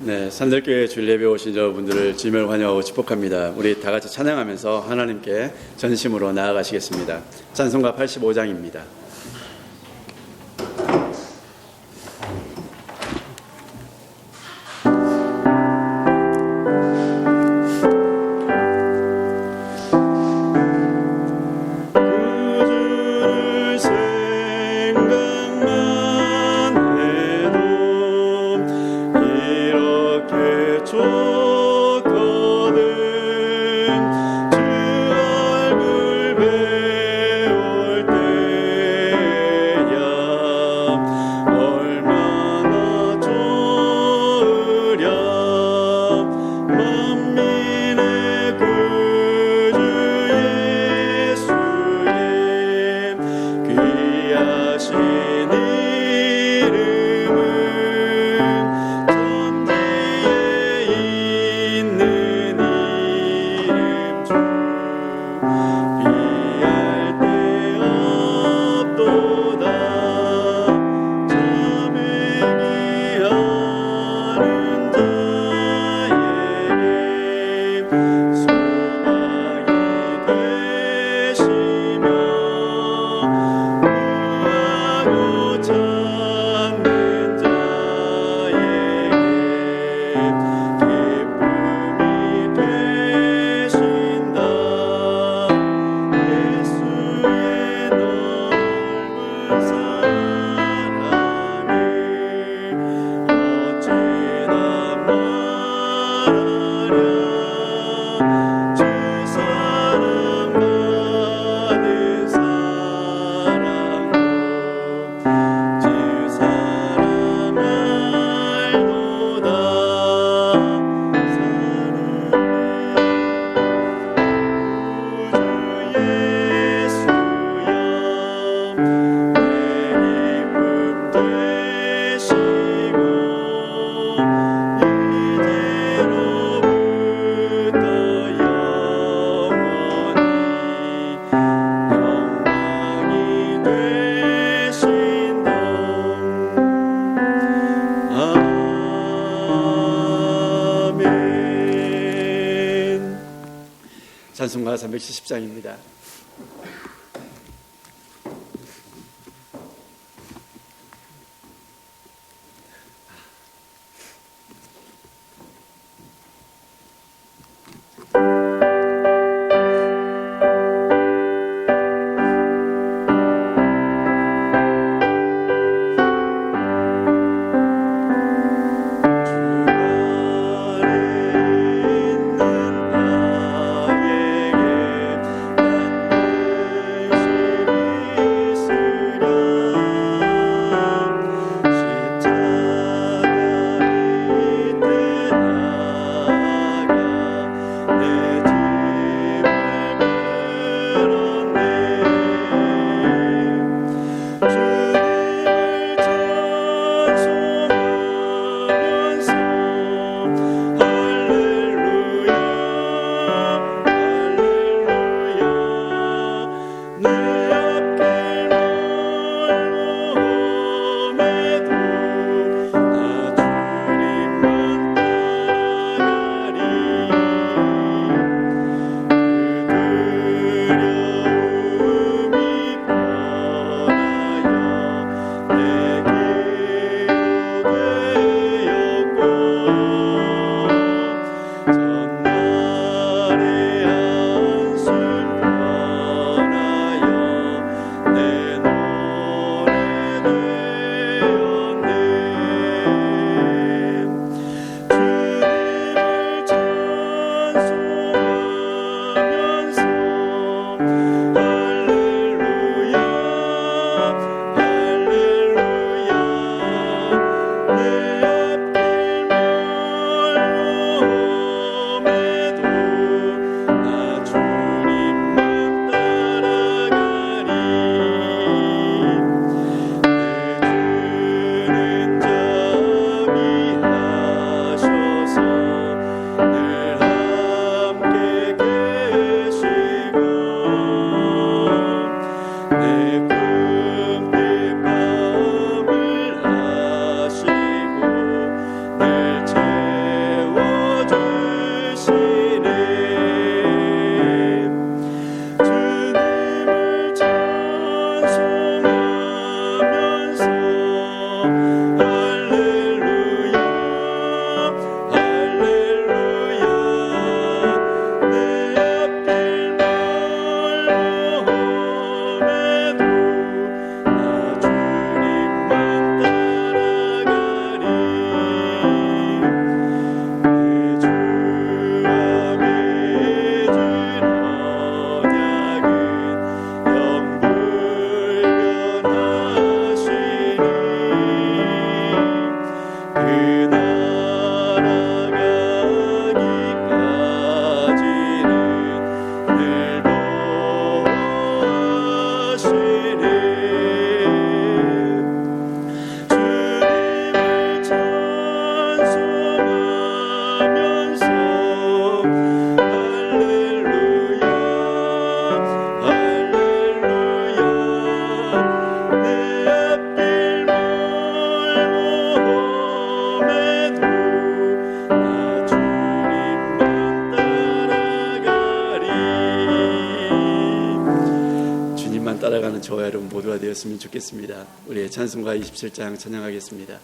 네, 산들교회 주일 예배 오신 여러분들을 주님을 환영하고 축복합니다. 우리 다 같이 찬양하면서 하나님께 전심으로 나아가시겠습니다. 찬송가 85장입니다. 찬송가 370장입니다. 주가 있는 나에게 따라가는 저와 여러분 모두가 되었으면 좋겠습니다. 우리의 찬송가 27장 찬양하겠습니다.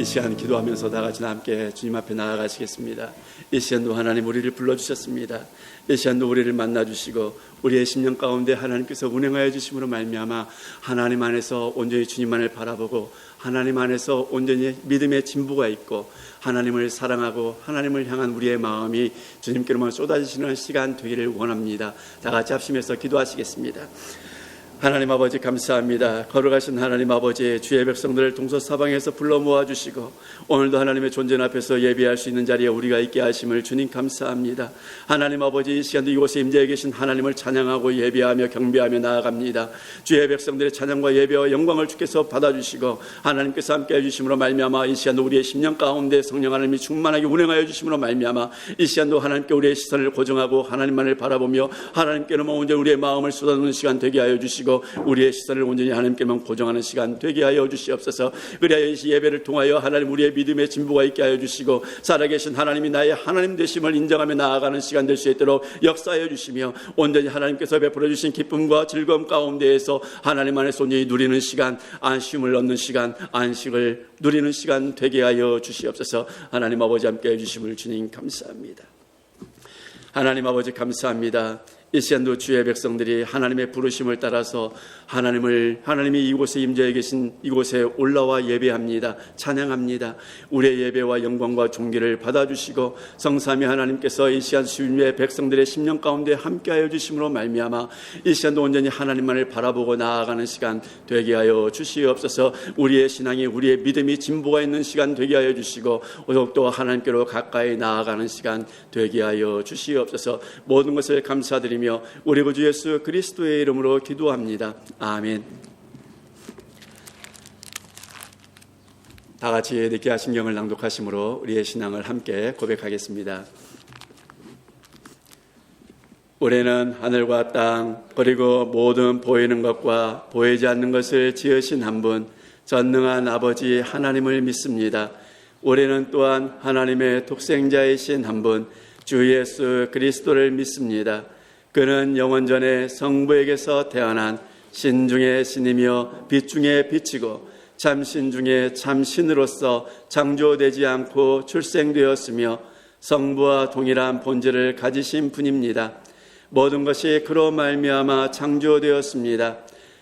시간 기도하면서 다 같이 함께 주님 앞에 나아가시겠습니다. 이 시간도 하나님 우리를 불러주셨습니다. 이 시간도 우리를 만나주시고 우리의 심령 가운데 하나님께서 운행하여 주심으로 말미암아 하나님 안에서 온전히 주님만을 바라보고 하나님 안에서 온전히 믿음의 진보가 있고 하나님을 사랑하고 하나님을 향한 우리의 마음이 주님께로만 쏟아지시는 시간 되기를 원합니다. 다 같이 합심해서 기도하시겠습니다. 하나님 아버지 감사합니다. 걸어가신 하나님 아버지, 주의 백성들을 동서사방에서 불러 모아주시고 오늘도 하나님의 존재 앞에서 예배할 수 있는 자리에 우리가 있게 하심을 주님 감사합니다. 하나님 아버지, 이 시간도 이곳에 임재해 계신 하나님을 찬양하고 예배하며 경배하며 나아갑니다. 주의 백성들의 찬양과 예배와 영광을 주께서 받아주시고 하나님께서 함께 해주심으로 말미암아 이 시간도 우리의 심령 가운데 성령 하나님이 충만하게 운행하여 주심으로 말미암아 이 시간도 하나님께 우리의 시선을 고정하고 하나님만을 바라보며 하나님께로만 온전히 우리의 마음을 쏟아놓는 시간 되게 하여 주시고 주시고 우리의 시선을 온전히 하나님께만 고정하는 시간 되게 하여 주시옵소서. 그리하여 이 예배를 통하여 하나님 우리의 믿음의 진보가 있게 하여 주시고 살아계신 하나님이 나의 하나님 되심을 인정하며 나아가는 시간 될 수 있도록 역사하여 주시며 온전히 하나님께서 베풀어 주신 기쁨과 즐거움 가운데에서 하나님 안에서 온전히 누리는 시간, 안심을 얻는 시간, 안식을 누리는 시간 되게 하여 주시옵소서. 하나님 아버지 함께 해주심을 주님 감사합니다. 하나님 아버지 감사합니다. 이 시간도 주의 백성들이 하나님의 부르심을 따라서 하나님이 이곳에 임재해 계신 이곳에 올라와 예배합니다. 찬양합니다. 우리의 예배와 영광과 존귀를 받아주시고 성삼위 하나님께서 이 시간 주의 백성들의 심령 가운데 함께하여 주심으로 말미암아 이 시간도 온전히 하나님만을 바라보고 나아가는 시간 되게 하여 주시옵소서. 우리의 신앙이 우리의 믿음이 진보가 있는 시간 되게 하여 주시고 더욱더 하나님께로 가까이 나아가는 시간 되게 하여 주시옵소서. 모든 것을 감사드리며 우리 구주 예수 그리스도의 이름으로 기도합니다. 아멘. 다 같이 느끼하 신경을 낭독하심으로 우리의 신앙을 함께 고백하겠습니다. 우리는 하늘과 땅 그리고 모든 보이는 것과 보이지 않는 것을 지으신 한 분 전능한 아버지 하나님을 믿습니다. 우리는 또한 하나님의 독생자이신 한 분 주 예수 그리스도를 믿습니다. 그는 영원전에 성부에게서 태어난 신 중의 신이며 빛 중의 빛이고 참신 중에 참신으로서 창조되지 않고 출생되었으며 성부와 동일한 본질을 가지신 분입니다. 모든 것이 그로 말미암아 창조되었습니다.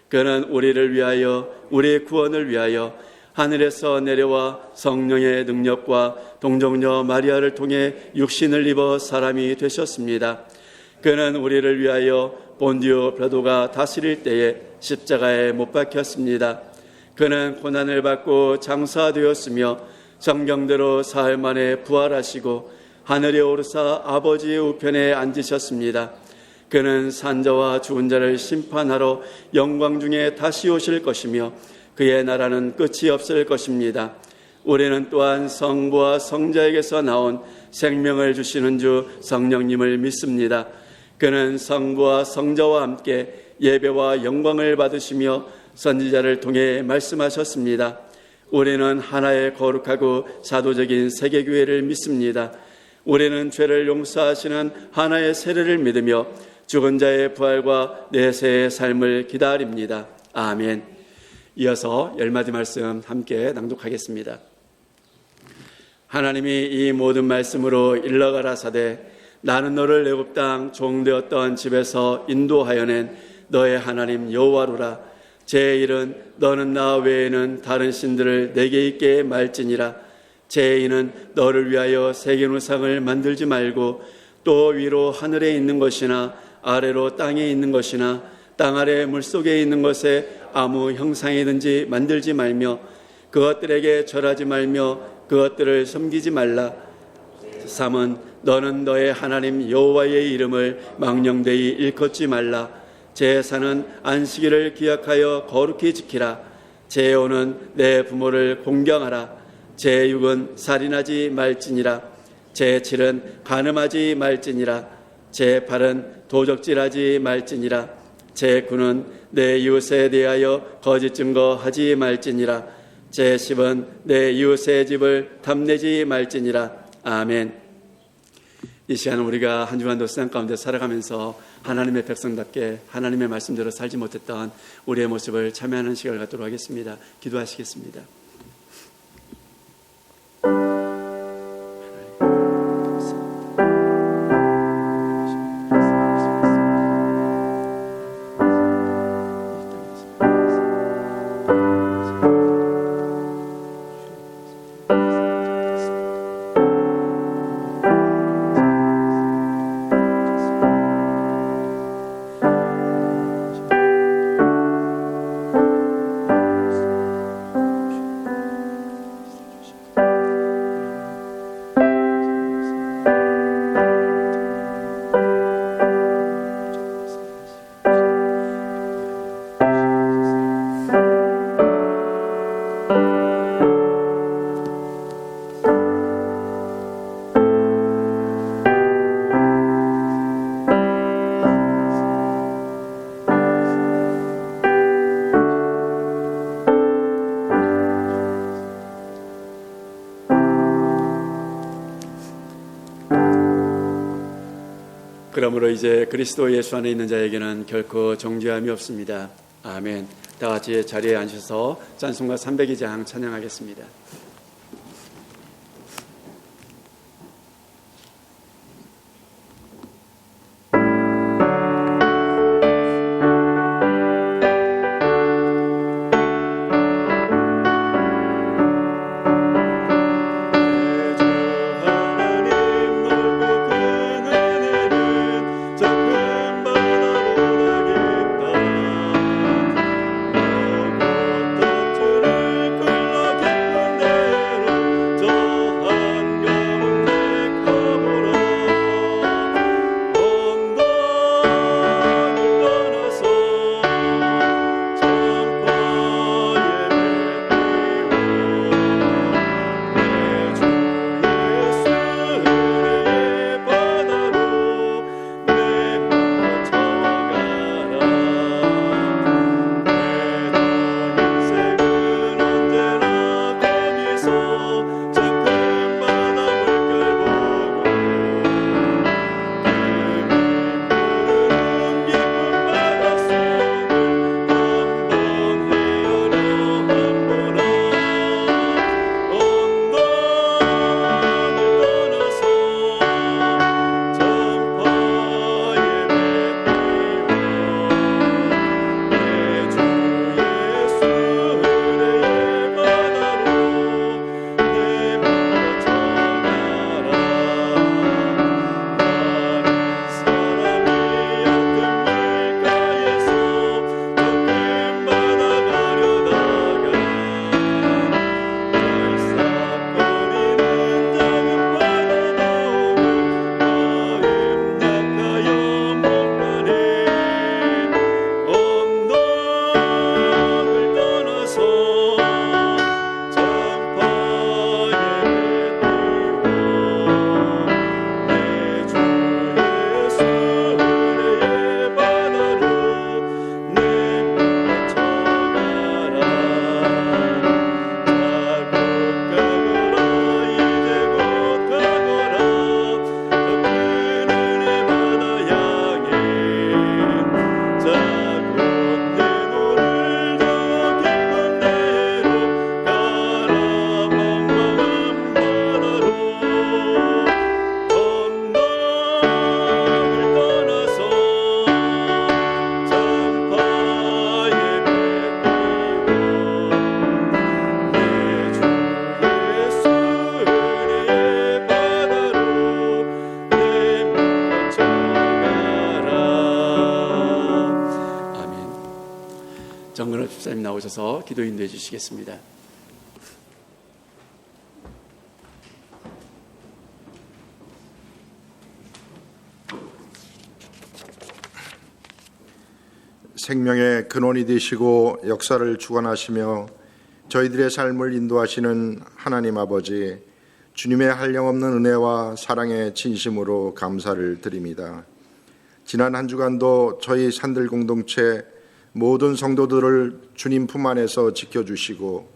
그는 우리를 위하여 우리의 구원을 위하여 하늘에서 내려와 성령의 능력과 동정녀 마리아를 통해 육신을 입어 사람이 되셨습니다. 그는 우리를 위하여 본디오 빌라도가 다스릴 때에 십자가에 못 박혔습니다. 그는 고난을 받고 장사되었으며 정경대로 사흘 만에 부활하시고 하늘에 오르사 아버지의 우편에 앉으셨습니다. 그는 산자와 죽은 자를 심판하러 영광 중에 다시 오실 것이며 그의 나라는 끝이 없을 것입니다. 우리는 또한 성부와 성자에게서 나온 생명을 주시는 주 성령님을 믿습니다. 그는 성부와 성자와 함께 예배와 영광을 받으시며 선지자를 통해 말씀하셨습니다. 우리는 하나의 거룩하고 사도적인 세계교회를 믿습니다. 우리는 죄를 용서하시는 하나의 세례를 믿으며 죽은 자의 부활과 내세의 삶을 기다립니다. 아멘. 이어서 10마디 말씀 함께 낭독하겠습니다. 하나님이 이 모든 말씀으로 일러가라사대 나는 너를 애굽 땅 종되었던 집에서 인도하여 낸 너의 하나님 여호와로라. 제 일은 너는 나 외에는 다른 신들을 내게 있게 말지니라. 제 이는 너를 위하여 새긴 우상을 만들지 말고 또 위로 하늘에 있는 것이나 아래로 땅에 있는 것이나 땅 아래 물속에 있는 것에 아무 형상이든지 만들지 말며 그것들에게 절하지 말며 그것들을 섬기지 말라. 3은 너는 너의 하나님 여호와의 이름을 망령되이 일컫지 말라. 제4는 안식일을 기약하여 거룩히 지키라. 제5는 내 부모를 공경하라. 제6은 살인하지 말지니라. 제7은 간음하지 말지니라. 제8은 도적질하지 말지니라. 제9는 내 이웃에 대하여 거짓 증거하지 말지니라. 제10은 내 이웃의 집을 탐내지 말지니라. 아멘. 이 시간 우리가 한 주간도 세상 가운데 살아가면서 하나님의 백성답게 하나님의 말씀대로 살지 못했던 우리의 모습을 참여하는 시간을 갖도록 하겠습니다. 기도하시겠습니다. 그러므로 이제 그리스도 예수 안에 있는 자에게는 결코 정죄함이 없습니다. 아멘. 다 같이 자리에 앉으셔서 찬송가 302장 찬양하겠습니다. 정근호 집사님 나오셔서 기도 인도해 주시겠습니다. 생명의 근원이 되시고 역사를 주관하시며 저희들의 삶을 인도하시는 하나님 아버지, 주님의 한량없는 은혜와 사랑의 진심으로 감사를 드립니다. 지난 한 주간도 저희 산들 공동체 모든 성도들을 주님 품 안에서 지켜주시고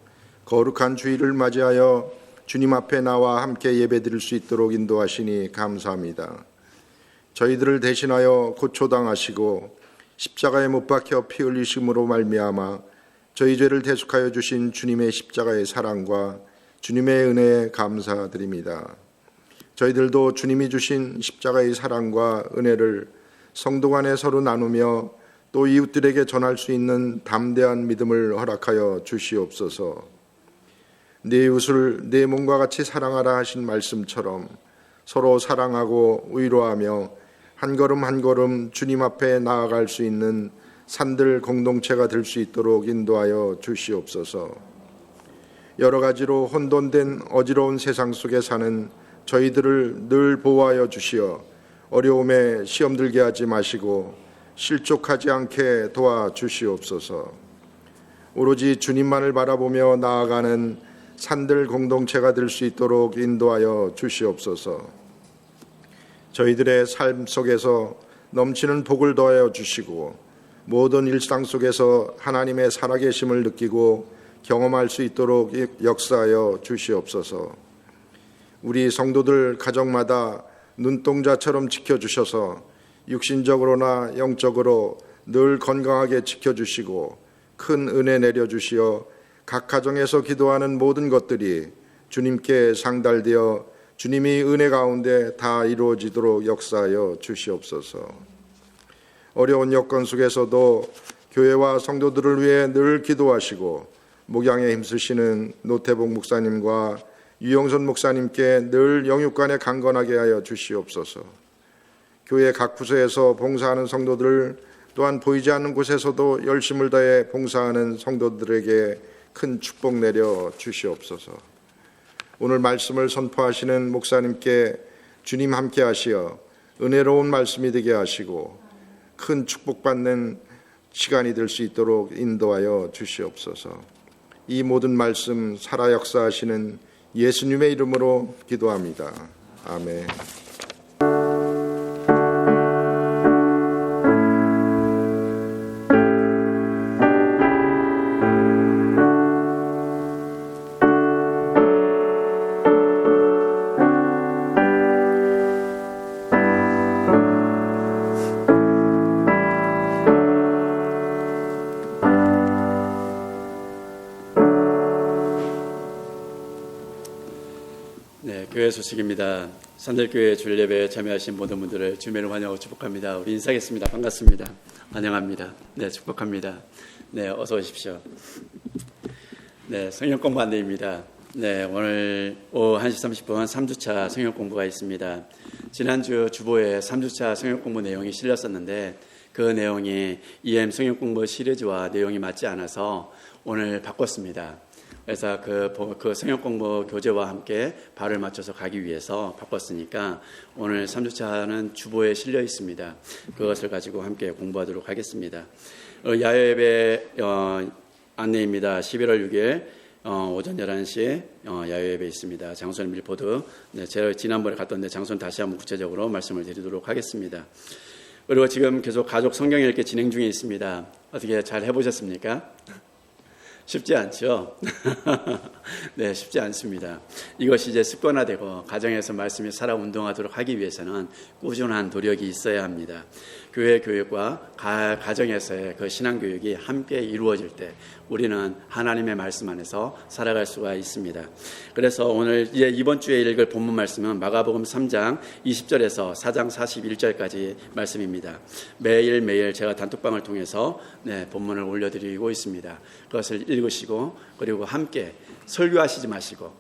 거룩한 주일을 맞이하여 주님 앞에 나와 함께 예배드릴 수 있도록 인도하시니 감사합니다. 저희들을 대신하여 고초당하시고 십자가에 못 박혀 피 흘리심으로 말미암아 저희 죄를 대속하여 주신 주님의 십자가의 사랑과 주님의 은혜에 감사드립니다. 저희들도 주님이 주신 십자가의 사랑과 은혜를 성도 간에 서로 나누며 또 이웃들에게 전할 수 있는 담대한 믿음을 허락하여 주시옵소서. 내 이웃을 내 몸과 같이 사랑하라 하신 말씀처럼 서로 사랑하고 위로하며 한 걸음 한 걸음 주님 앞에 나아갈 수 있는 산들 공동체가 될 수 있도록 인도하여 주시옵소서. 여러 가지로 혼돈된 어지러운 세상 속에 사는 저희들을 늘 보호하여 주시어 어려움에 시험 들게 하지 마시고 실족하지 않게 도와주시옵소서. 오로지 주님만을 바라보며 나아가는 산들 공동체가 될 수 있도록 인도하여 주시옵소서. 저희들의 삶 속에서 넘치는 복을 더하여 주시고 모든 일상 속에서 하나님의 살아계심을 느끼고 경험할 수 있도록 역사하여 주시옵소서. 우리 성도들 가정마다 눈동자처럼 지켜주셔서 육신적으로나 영적으로 늘 건강하게 지켜주시고 큰 은혜 내려주시어 각 가정에서 기도하는 모든 것들이 주님께 상달되어 주님이 은혜 가운데 다 이루어지도록 역사하여 주시옵소서. 어려운 여건 속에서도 교회와 성도들을 위해 늘 기도하시고 목양에 힘쓰시는 노태복 목사님과 유영선 목사님께 늘 영육간에 강건하게 하여 주시옵소서. 교회 각 부서에서 봉사하는 성도들 또한 보이지 않는 곳에서도 열심을 다해 봉사하는 성도들에게 큰 축복 내려 주시옵소서. 오늘 말씀을 선포하시는 목사님께 주님 함께 하시어 은혜로운 말씀이 되게 하시고 큰 축복받는 시간이 될 수 있도록 인도하여 주시옵소서. 이 모든 말씀 살아 역사하시는 예수님의 이름으로 기도합니다. 아멘. 교회 소식입니다. 산들교회 주일예배에 참여하신 모든 분들을 주님을 환영하고 축복합니다. 우리 인사하겠습니다. 반갑습니다. 환영합니다. 네, 축복합니다. 네, 어서 오십시오. 네, 성경 공부 안내입니다. 네, 오늘 오후 1시 30분 3주차 성경 공부가 있습니다. 지난주 주보에 3주차 성경 공부 내용이 실렸었는데 그 내용이 EM 성경 공부 시리즈와 내용이 맞지 않아서 오늘 바꿨습니다. 그래서 그 성경 공부 교재와 함께 발을 맞춰서 가기 위해서 바꿨으니까 오늘 3주차는 주보에 실려 있습니다. 그것을 가지고 함께 공부하도록 하겠습니다. 야외예배 안내입니다. 11월 6일 오전 11시 야외예배 있습니다. 장소는 밀포드. 네, 제가 지난번에 갔던데 장소는 다시 한번 구체적으로 말씀을 드리도록 하겠습니다. 그리고 지금 계속 가족 성경 읽기 진행 중에 있습니다. 어떻게 잘 해보셨습니까? 쉽지 않죠? 네, 쉽지 않습니다. 이것이 이제 습관화되고 가정에서 말씀이 살아 운동하도록 하기 위해서는 꾸준한 노력이 있어야 합니다. 교회 교육과 가정에서의 그 신앙교육이 함께 이루어질 때 우리는 하나님의 말씀 안에서 살아갈 수가 있습니다. 그래서 오늘 이제 이번 주에 읽을 본문 말씀은 마가복음 3장 20절에서 4장 41절까지 말씀입니다. 매일매일 제가 단톡방을 통해서 본문을 올려드리고 있습니다. 그것을 읽으시고 그리고 함께 설교하시지 마시고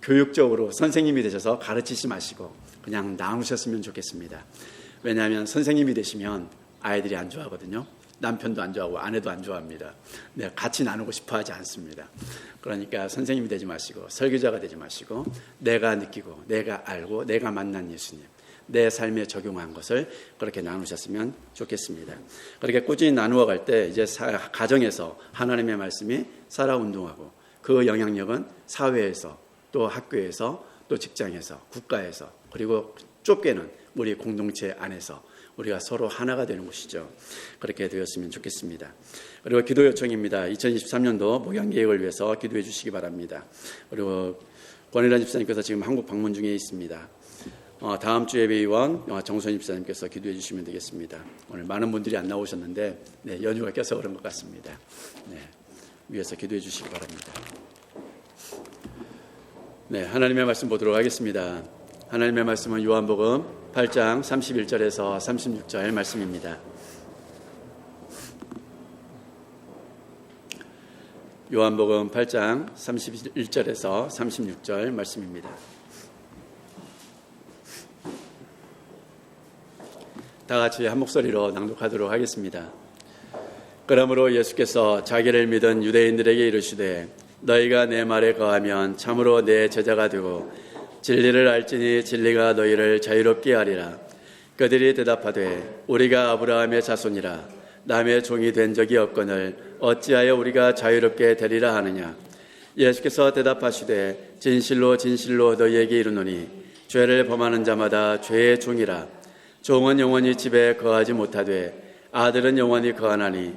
교육적으로 선생님이 되셔서 가르치지 마시고 그냥 나누셨으면 좋겠습니다. 왜냐하면 선생님이 되시면 아이들이 안 좋아하거든요. 남편도 안 좋아하고 아내도 안 좋아합니다. 네, 같이 나누고 싶어 하지 않습니다. 그러니까 선생님이 되지 마시고 설교자가 되지 마시고 내가 느끼고 내가 알고 내가 만난 예수님 내 삶에 적용한 것을 그렇게 나누셨으면 좋겠습니다. 그렇게 꾸준히 나누어 갈 때 이제 가정에서 하나님의 말씀이 살아 운동하고 그 영향력은 사회에서 또 학교에서 또 직장에서 국가에서 그리고 좁게는 우리 공동체 안에서 우리가 서로 하나가 되는 것이죠. 그렇게 되었으면 좋겠습니다. 그리고 기도 요청입니다. 2023년도 목양계획을 위해서 기도해 주시기 바랍니다. 그리고 권일환 집사님께서 지금 한국 방문 중에 있습니다. 다음 주 예배위원 정선 집사님께서 기도해 주시면 되겠습니다. 오늘 많은 분들이 안 나오셨는데 연휴가 껴서 그런 것 같습니다. 위해서 기도해 주시기 바랍니다. 하나님의 말씀 보도록 하겠습니다. 하나님의 말씀은 요한복음 8장 31절에서 36절 말씀입니다. 요한복음 8장 31절에서 36절 말씀입니다. 다 같이 한 목소리로 낭독하도록 하겠습니다. 그러므로 예수께서 자기를 믿은 유대인들에게 이르시되 너희가 내 말에 거하면 참으로 내 제자가 되고 진리를 알지니 진리가 너희를 자유롭게 하리라. 그들이 대답하되 우리가 아브라함의 자손이라 남의 종이 된 적이 없거늘 어찌하여 우리가 자유롭게 되리라 하느냐. 예수께서 대답하시되 진실로 진실로 너희에게 이르노니 죄를 범하는 자마다 죄의 종이라. 종은 영원히 집에 거하지 못하되 아들은 영원히 거하나니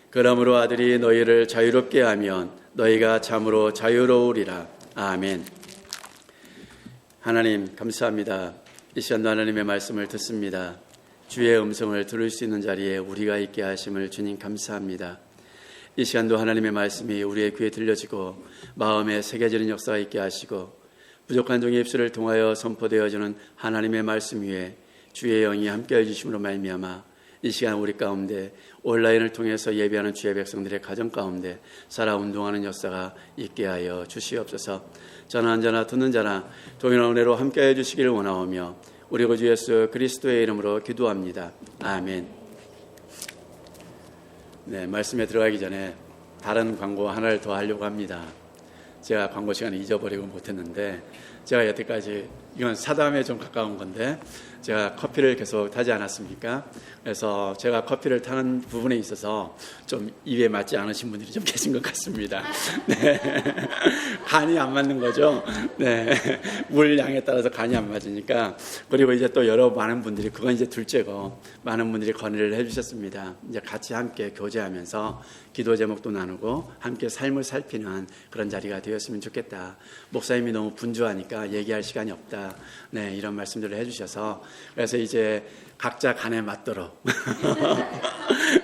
그러므로 아들이 너희를 자유롭게 하면 너희가 참으로 자유로우리라. 아멘. 하나님 감사합니다. 이 시간도 하나님의 말씀을 듣습니다. 주의 음성을 들을 수 있는 자리에 우리가 있게 하심을 주님 감사합니다. 이 시간도 하나님의 말씀이 우리의 귀에 들려지고 마음에 새겨지는 역사가 있게 하시고 부족한 종의 입술을 통하여 선포되어지는 하나님의 말씀 위에 주의 영이 함께해 주심으로 말미암아 이 시간 우리 가운데 온라인을 통해서 예배하는 주의 백성들의 가정 가운데 살아 운동하는 역사가 있게 하여 주시옵소서. 전하는 자나 듣는 자나 동일한 은혜로 함께해 주시기를 원하오며 우리 구주 예수 그리스도의 이름으로 기도합니다. 아멘. 네, 말씀에 들어가기 전에 다른 광고 하나를 더 하려고 합니다. 제가 광고 시간을 잊어버리고 못했는데 제가 여태까지 이건 사담에 좀 가까운 건데 제가 커피를 계속 타지 않았습니까? 그래서 제가 커피를 타는 부분에 있어서 좀 입에 맞지 않으신 분들이 좀 계신 것 같습니다. 네. 간이 안 맞는 거죠. 네. 물 양에 따라서 간이 안 맞으니까. 그리고 이제 또 많은 분들이 그건 이제 둘째고 많은 분들이 건의를 해주셨습니다. 이제 같이 함께 교제하면서 기도 제목도 나누고 함께 삶을 살피는 그런 자리가 되었으면 좋겠다. 목사님이 너무 분주하니까 얘기할 시간이 없다. 네, 이런 말씀들을 해주셔서 그래서 이제 각자 간에 맞도록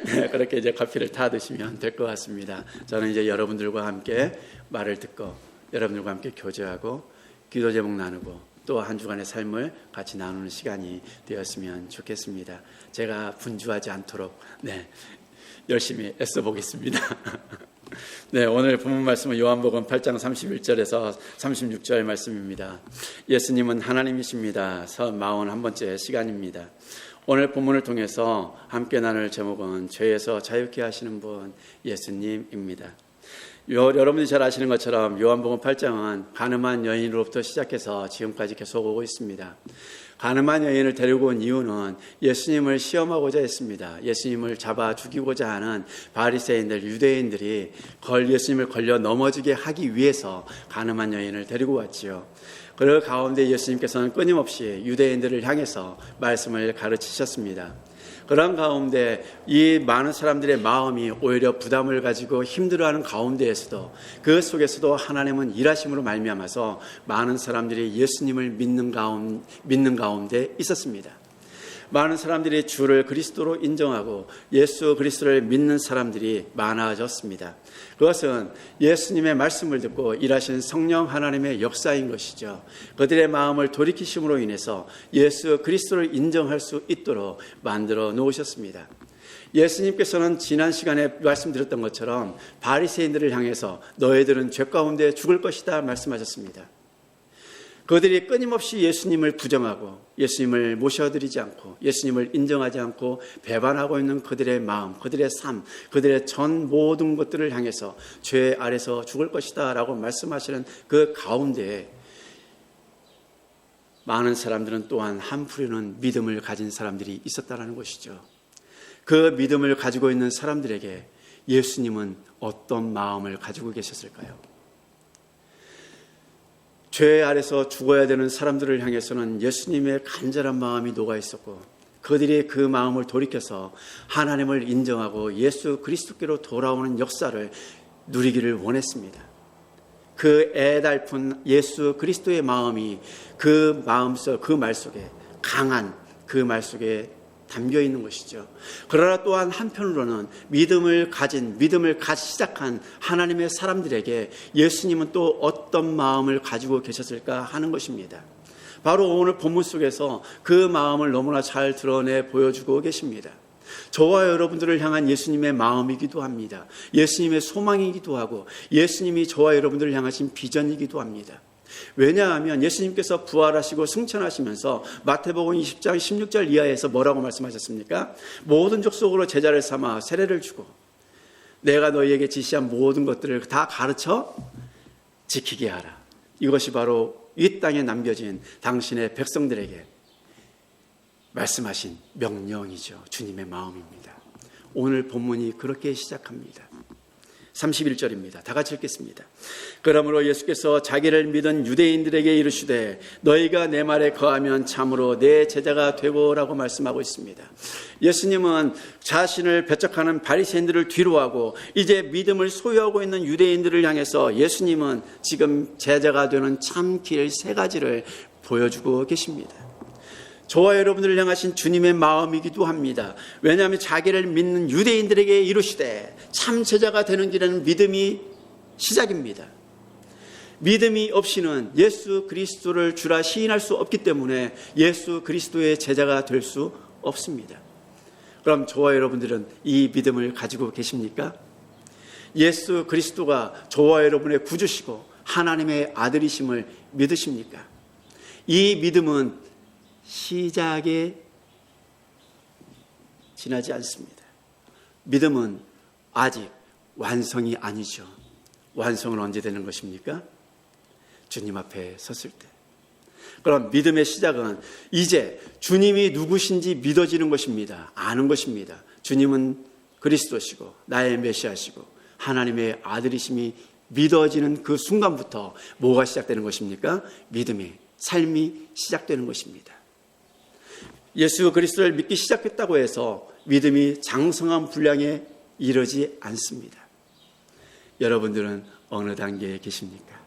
네, 그렇게 이제 커피를 타 드시면 될 것 같습니다. 저는 이제 여러분들과 함께 말을 듣고 여러분들과 함께 교제하고 기도 제목 나누고 또 한 주간의 삶을 같이 나누는 시간이 되었으면 좋겠습니다. 제가 분주하지 않도록 네, 열심히 애써 보겠습니다. 네, 오늘 본문 말씀은 요한복음 8장 31절에서 36절 말씀입니다. 예수님은 하나님이십니다. 41번째 시간입니다. 오늘 본문을 통해서 함께 나눌 제목은 죄에서 자유케 하시는 분 예수님입니다. 여러분이 잘 아시는 것처럼 요한복음 8장은 가늠한 여인으로부터 시작해서 지금까지 계속 오고 있습니다. 가늠한 여인을 데리고 온 이유는 예수님을 시험하고자 했습니다. 예수님을 잡아 죽이고자 하는 바리새인들, 유대인들이 예수님을 걸려 넘어지게 하기 위해서 가늠한 여인을 데리고 왔지요. 그 가운데 예수님께서는 끊임없이 유대인들을 향해서 말씀을 가르치셨습니다. 그런 가운데 이 많은 사람들의 마음이 오히려 부담을 가지고 힘들어하는 가운데에서도 그 속에서도 하나님은 일하심으로 말미암아서 많은 사람들이 예수님을 믿는 가운데 있었습니다. 많은 사람들이 주를 그리스도로 인정하고 예수 그리스도를 믿는 사람들이 많아졌습니다. 그것은 예수님의 말씀을 듣고 일하신 성령 하나님의 역사인 것이죠. 그들의 마음을 돌이키심으로 인해서 예수 그리스도를 인정할 수 있도록 만들어 놓으셨습니다. 예수님께서는 지난 시간에 말씀드렸던 것처럼 바리새인들을 향해서 너희들은 죄 가운데 죽을 것이다 말씀하셨습니다. 그들이 끊임없이 예수님을 부정하고 예수님을 모셔드리지 않고 예수님을 인정하지 않고 배반하고 있는 그들의 마음, 그들의 삶, 그들의 전 모든 것들을 향해서 죄 아래서 죽을 것이다 라고 말씀하시는 그 가운데에 많은 사람들은 또한 한풀이는 믿음을 가진 사람들이 있었다는 것이죠. 그 믿음을 가지고 있는 사람들에게 예수님은 어떤 마음을 가지고 계셨을까요? 죄 아래서 죽어야 되는 사람들을 향해서는 예수님의 간절한 마음이 녹아 있었고 그들이 그 마음을 돌이켜서 하나님을 인정하고 예수 그리스도께로 돌아오는 역사를 누리기를 원했습니다. 그 애달픈 예수 그리스도의 마음이 그 마음속, 그 말 속에 강한 그 말 속에 담겨 있는 것이죠. 그러나 또한 한편으로는 믿음을 같이 시작한 하나님의 사람들에게 예수님은 또 어떤 마음을 가지고 계셨을까 하는 것입니다. 바로 오늘 본문 속에서 그 마음을 너무나 잘 드러내 보여주고 계십니다. 저와 여러분들을 향한 예수님의 마음이기도 합니다. 예수님의 소망이기도 하고 예수님이 저와 여러분들을 향하신 비전이기도 합니다. 왜냐하면 예수님께서 부활하시고 승천하시면서 마태복음 20장 16절 이하에서 뭐라고 말씀하셨습니까? 모든 족속으로 제자를 삼아 세례를 주고 내가 너희에게 지시한 모든 것들을 다 가르쳐 지키게 하라. 이것이 바로 이 땅에 남겨진 당신의 백성들에게 말씀하신 명령이죠. 주님의 마음입니다. 오늘 본문이 그렇게 시작합니다. 31절입니다. 다 같이 읽겠습니다. 그러므로 예수께서 자기를 믿은 유대인들에게 이르시되 너희가 내 말에 거하면 참으로 내 제자가 되고라고 말씀하고 있습니다. 예수님은 자신을 배척하는 바리새인들을 뒤로하고 이제 믿음을 소유하고 있는 유대인들을 향해서 예수님은 지금 제자가 되는 참 길 세 가지를 보여주고 계십니다. 저와 여러분들을 향하신 주님의 마음이기도 합니다. 왜냐하면 자기를 믿는 유대인들에게 이르시되 참 제자가 되는 길에는 믿음이 시작입니다. 믿음이 없이는 예수 그리스도를 주라 시인할 수 없기 때문에 예수 그리스도의 제자가 될 수 없습니다. 그럼 저와 여러분들은 이 믿음을 가지고 계십니까? 예수 그리스도가 저와 여러분의 구주시고 하나님의 아들이심을 믿으십니까? 이 믿음은 시작에 지나지 않습니다. 믿음은 아직 완성이 아니죠. 완성은 언제 되는 것입니까? 주님 앞에 섰을 때. 그럼 믿음의 시작은 이제 주님이 누구신지 믿어지는 것입니다. 아는 것입니다. 주님은 그리스도시고 나의 메시아시고 하나님의 아들이심이 믿어지는 그 순간부터 뭐가 시작되는 것입니까? 믿음의 삶이 시작되는 것입니다. 예수 그리스도를 믿기 시작했다고 해서 믿음이 장성한 분량에 이르지 않습니다. 여러분들은 어느 단계에 계십니까?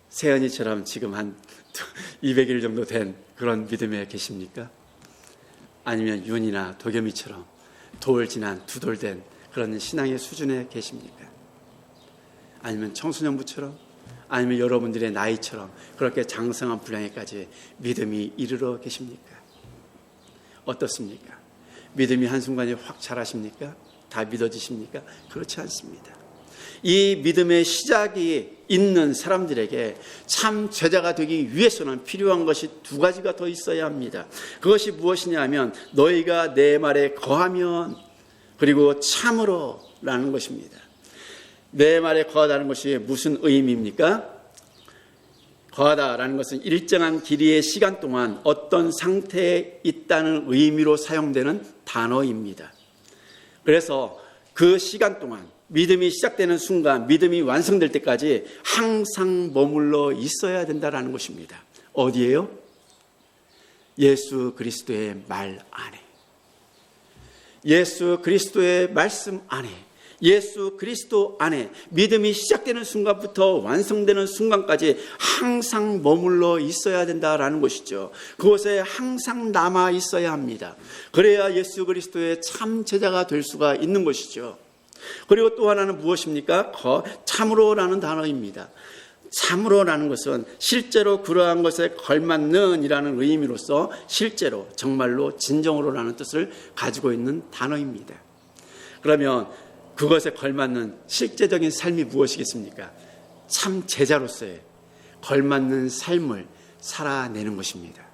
세연이처럼 지금 한 200일 정도 된 그런 믿음에 계십니까? 아니면 윤이나 도겸이처럼 돌 지난 2돌 된 그런 신앙의 수준에 계십니까? 아니면 청소년부처럼, 아니면 여러분들의 나이처럼 그렇게 장성한 분량에까지 믿음이 이르러 계십니까? 어떻습니까? 믿음이 한순간에 확 자라십니까? 다 믿어지십니까? 그렇지 않습니다. 이 믿음의 시작이 있는 사람들에게 참 제자가 되기 위해서는 필요한 것이 2가지가 더 있어야 합니다. 그것이 무엇이냐 하면 너희가 내 말에 거하면, 그리고 참으로 라는 것입니다. 내 말에 거하다는 것이 무슨 의미입니까? 거하다라는 것은 일정한 길이의 시간 동안 어떤 상태에 있다는 의미로 사용되는 단어입니다. 그래서 그 시간 동안 믿음이 시작되는 순간, 믿음이 완성될 때까지 항상 머물러 있어야 된다는 것입니다. 어디에요? 예수 그리스도의 말 안에, 예수 그리스도의 말씀 안에, 예수 그리스도 안에 믿음이 시작되는 순간부터 완성되는 순간까지 항상 머물러 있어야 된다라는 것이죠. 그곳에 항상 남아 있어야 합니다. 그래야 예수 그리스도의 참 제자가 될 수가 있는 것이죠. 그리고 또 하나는 무엇입니까? 참으로라는 단어입니다. 참으로라는 것은 실제로 그러한 것에 걸맞는 이라는 의미로서 실제로, 정말로, 진정으로라는 뜻을 가지고 있는 단어입니다. 그러면 그것에 걸맞는 실제적인 삶이 무엇이겠습니까? 참 제자로서의 걸맞는 삶을 살아내는 것입니다.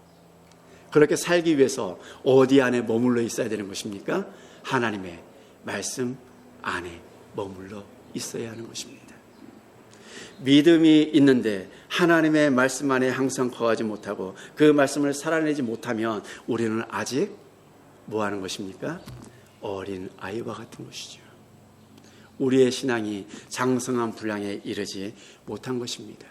그렇게 살기 위해서 어디 안에 머물러 있어야 되는 것입니까? 하나님의 말씀 안에 머물러 있어야 하는 것입니다. 믿음이 있는데 하나님의 말씀 안에 항상 거하지 못하고 그 말씀을 살아내지 못하면 우리는 아직 뭐 하는 것입니까? 어린 아이와 같은 것이죠. 우리의 신앙이 장성한 분량에 이르지 못한 것입니다.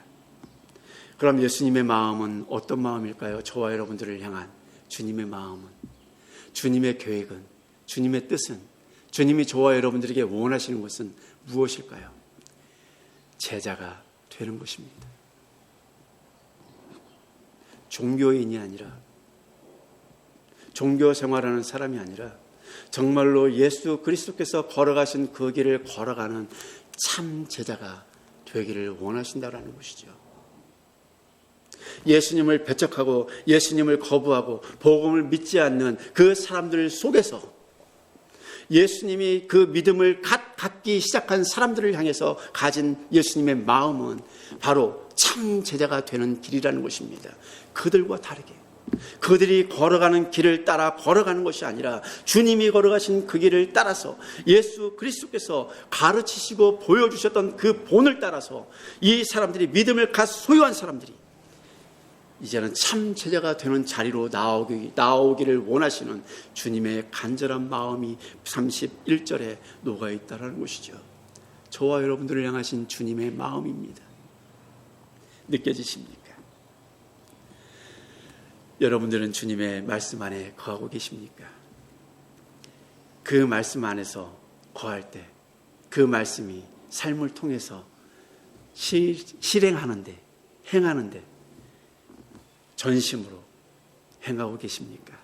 그럼 예수님의 마음은 어떤 마음일까요? 저와 여러분들을 향한 주님의 마음은, 주님의 계획은, 주님의 뜻은, 주님이 저와 여러분들에게 원하시는 것은 무엇일까요? 제자가 되는 것입니다. 종교인이 아니라, 종교 생활하는 사람이 아니라 정말로 예수 그리스도께서 걸어가신 그 길을 걸어가는 참 제자가 되기를 원하신다라는 것이죠. 예수님을 배척하고 예수님을 거부하고 복음을 믿지 않는 그 사람들 속에서 예수님이 그 믿음을 갖기 시작한 사람들을 향해서 가진 예수님의 마음은 바로 참 제자가 되는 길이라는 것입니다. 그들과 다르게 그들이 걸어가는 길을 따라 걸어가는 것이 아니라 주님이 걸어가신 그 길을 따라서 예수 그리스도께서 가르치시고 보여주셨던 그 본을 따라서 이 사람들이 믿음을 소유한 사람들이 이제는 참 제자가 되는 자리로 나오기를 원하시는 주님의 간절한 마음이 31절에 녹아있다는 것이죠. 저와 여러분들을 향하신 주님의 마음입니다. 느껴지십니까? 여러분들은 주님의 말씀 안에 거하고 계십니까? 그 말씀 안에서 거할 때 그 말씀이 삶을 통해서 실행하는데, 행하는데 전심으로 행하고 계십니까?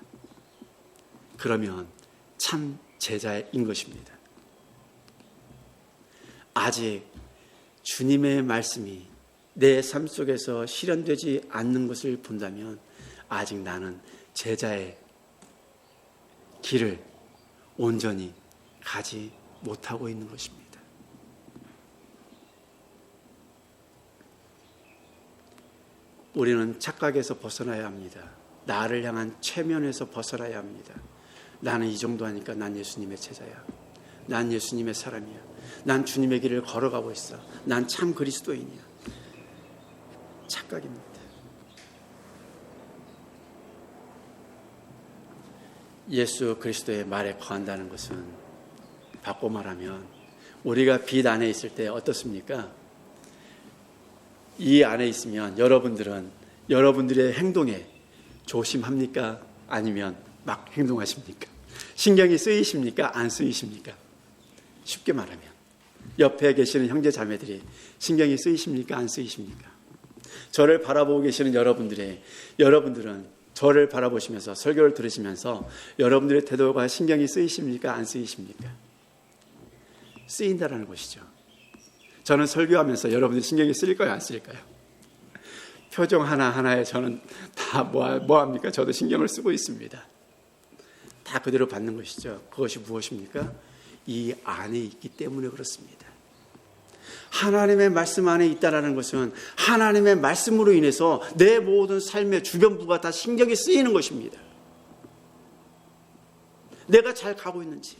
그러면 참 제자인 것입니다. 아직 주님의 말씀이 내 삶 속에서 실현되지 않는 것을 본다면 아직 나는 제자의 길을 온전히 가지 못하고 있는 것입니다. 우리는 착각에서 벗어나야 합니다. 나를 향한 최면에서 벗어나야 합니다. 나는 이 정도 하니까 난 예수님의 제자야. 난 예수님의 사람이야. 난 주님의 길을 걸어가고 있어. 난 참 그리스도인이야. 착각입니다. 예수 그리스도의 말에 거한다는 것은 바꿔 말하면 우리가 빛 안에 있을 때 어떻습니까? 이 안에 있으면 여러분들은 여러분들의 행동에 조심합니까? 아니면 막 행동하십니까? 신경이 쓰이십니까? 안 쓰이십니까? 쉽게 말하면 옆에 계시는 형제 자매들이 신경이 쓰이십니까? 안 쓰이십니까? 저를 바라보고 계시는 여러분들은 저를 바라보시면서 설교를 들으시면서 여러분들의 태도가 신경이 쓰이십니까? 안 쓰이십니까? 쓰인다라는 것이죠. 저는 설교하면서 여러분들이 신경이 쓰일까요? 안 쓰일까요? 표정 하나하나에 저는 다 뭐합니까? 저도 신경을 쓰고 있습니다. 다 그대로 받는 것이죠. 그것이 무엇입니까? 이 안에 있기 때문에 그렇습니다. 하나님의 말씀 안에 있다는 것은 하나님의 말씀으로 인해서 내 모든 삶의 주변부가 다 신경이 쓰이는 것입니다. 내가 잘 가고 있는지,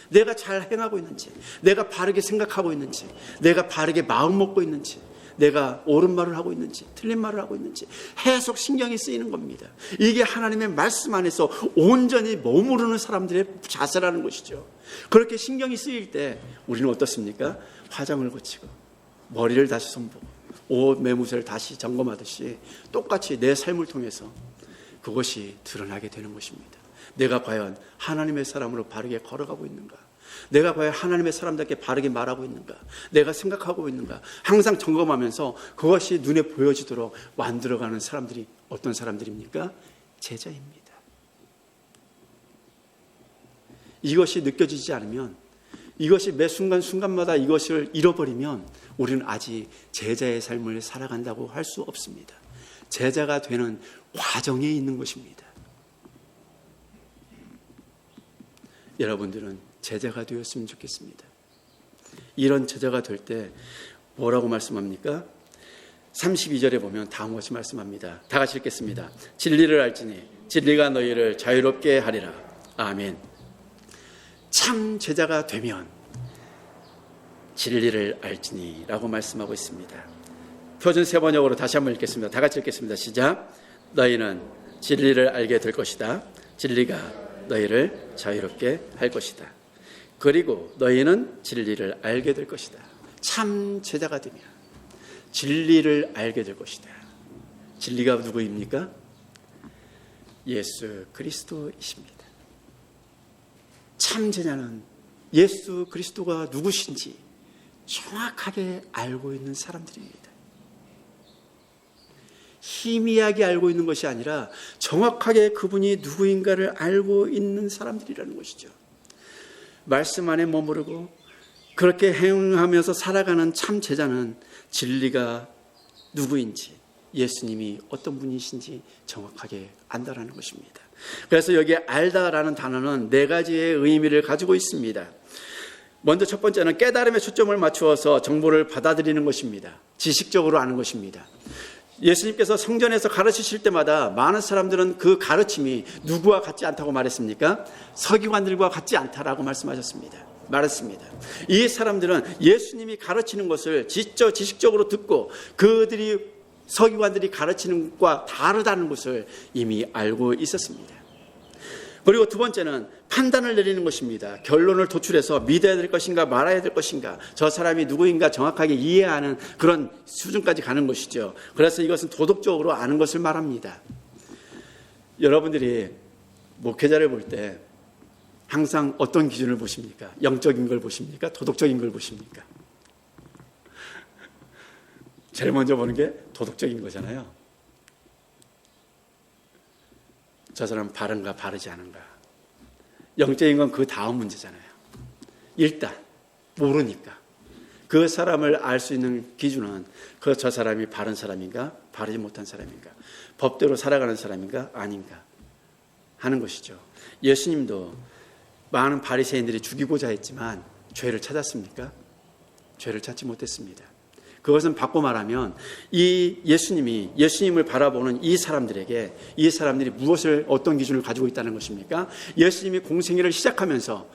내가 잘 행하고 있는지, 내가 바르게 생각하고 있는지, 내가 바르게 마음 먹고 있는지, 내가 옳은 말을 하고 있는지 틀린 말을 하고 있는지 계속 신경이 쓰이는 겁니다. 이게 하나님의 말씀 안에서 온전히 머무르는 사람들의 자세라는 것이죠. 그렇게 신경이 쓰일 때 우리는 어떻습니까? 화장을 고치고 머리를 다시 손보고 옷 매무새를 다시 점검하듯이 똑같이 내 삶을 통해서 그것이 드러나게 되는 것입니다. 내가 과연 하나님의 사람으로 바르게 걸어가고 있는가? 내가 과연 하나님의 사람답게 바르게 말하고 있는가? 내가 생각하고 있는가? 항상 점검하면서 그것이 눈에 보여지도록 만들어가는 사람들이 어떤 사람들입니까? 제자입니다. 이것이 느껴지지 않으면, 이것이 매 순간순간마다 이것을 잃어버리면 우리는 아직 제자의 삶을 살아간다고 할 수 없습니다. 제자가 되는 과정에 있는 것입니다. 여러분들은 제자가 되었으면 좋겠습니다. 이런 제자가 될 때 뭐라고 말씀합니까? 32절에 보면 다음과 같이 말씀합니다. 다 같이 읽겠습니다. 진리를 알지니 진리가 너희를 자유롭게 하리라. 아멘. 참 제자가 되면 진리를 알지니 라고 말씀하고 있습니다. 표준 세번역으로 다시 한번 읽겠습니다. 다 같이 읽겠습니다. 시작. 너희는 진리를 알게 될 것이다. 진리가 너희를 자유롭게 할 것이다. 그리고 너희는 진리를 알게 될 것이다. 참 제자가 되면 진리를 알게 될 것이다. 진리가 누구입니까? 예수 그리스도이십니다. 참 제자는 예수 그리스도가 누구신지 정확하게 알고 있는 사람들입니다. 희미하게 알고 있는 것이 아니라 정확하게 그분이 누구인가를 알고 있는 사람들이라는 것이죠. 말씀 안에 머무르고 그렇게 행하면서 살아가는 참 제자는 진리가 누구인지, 예수님이 어떤 분이신지 정확하게 안다라는 것입니다. 그래서 여기에 알다라는 단어는 네 가지의 의미를 가지고 있습니다. 먼저 첫 번째는 깨달음에 초점을 맞추어서 정보를 받아들이는 것입니다. 지식적으로 아는 것입니다. 예수님께서 성전에서 가르치실 때마다 많은 사람들은 그 가르침이 누구와 같지 않다고 말했습니까? 서기관들과 같지 않다라고 말씀하셨습니다. 말했습니다. 이 사람들은 예수님이 가르치는 것을 지식적으로 듣고 그들이 서기관들이 가르치는 것과 다르다는 것을 이미 알고 있었습니다. 그리고 두 번째는 판단을 내리는 것입니다. 결론을 도출해서 믿어야 될 것인가 말아야 될 것인가, 저 사람이 누구인가 정확하게 이해하는 그런 수준까지 가는 것이죠. 그래서 이것은 도덕적으로 아는 것을 말합니다. 여러분들이 목회자를 볼 때 항상 어떤 기준을 보십니까? 영적인 걸 보십니까? 도덕적인 걸 보십니까? 제일 먼저 보는 게 도덕적인 거잖아요. 저 사람은 바른가 바르지 않은가. 영적인 건 그 다음 문제잖아요. 일단 모르니까 그 사람을 알 수 있는 기준은 저 사람이 바른 사람인가 바르지 못한 사람인가, 법대로 살아가는 사람인가 아닌가 하는 것이죠. 예수님도 많은 바리새인들이 죽이고자 했지만 죄를 찾았습니까? 죄를 찾지 못했습니다. 그것은 바꿔 말하면 이 예수님을 바라보는 이 사람들에게 이 사람들이 무엇을 어떤 기준을 가지고 있다는 것입니까? 예수님이 공생애를 시작하면서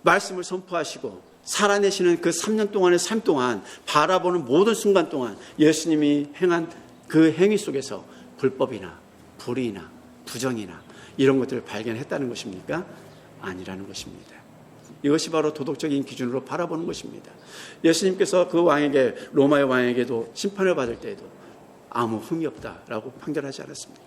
말씀을 선포하시고 살아내시는 그 3년 동안의 삶 동안 바라보는 모든 순간 동안 예수님이 행한 그 행위 속에서 불법이나 불의나 부정이나 이런 것들을 발견했다는 것입니까? 아니라는 것입니다. 이것이 바로 도덕적인 기준으로 바라보는 것입니다. 예수님께서 그 왕에게, 로마의 왕에게도 심판을 받을 때에도 아무 흠이 없다라고 판결하지 않았습니까?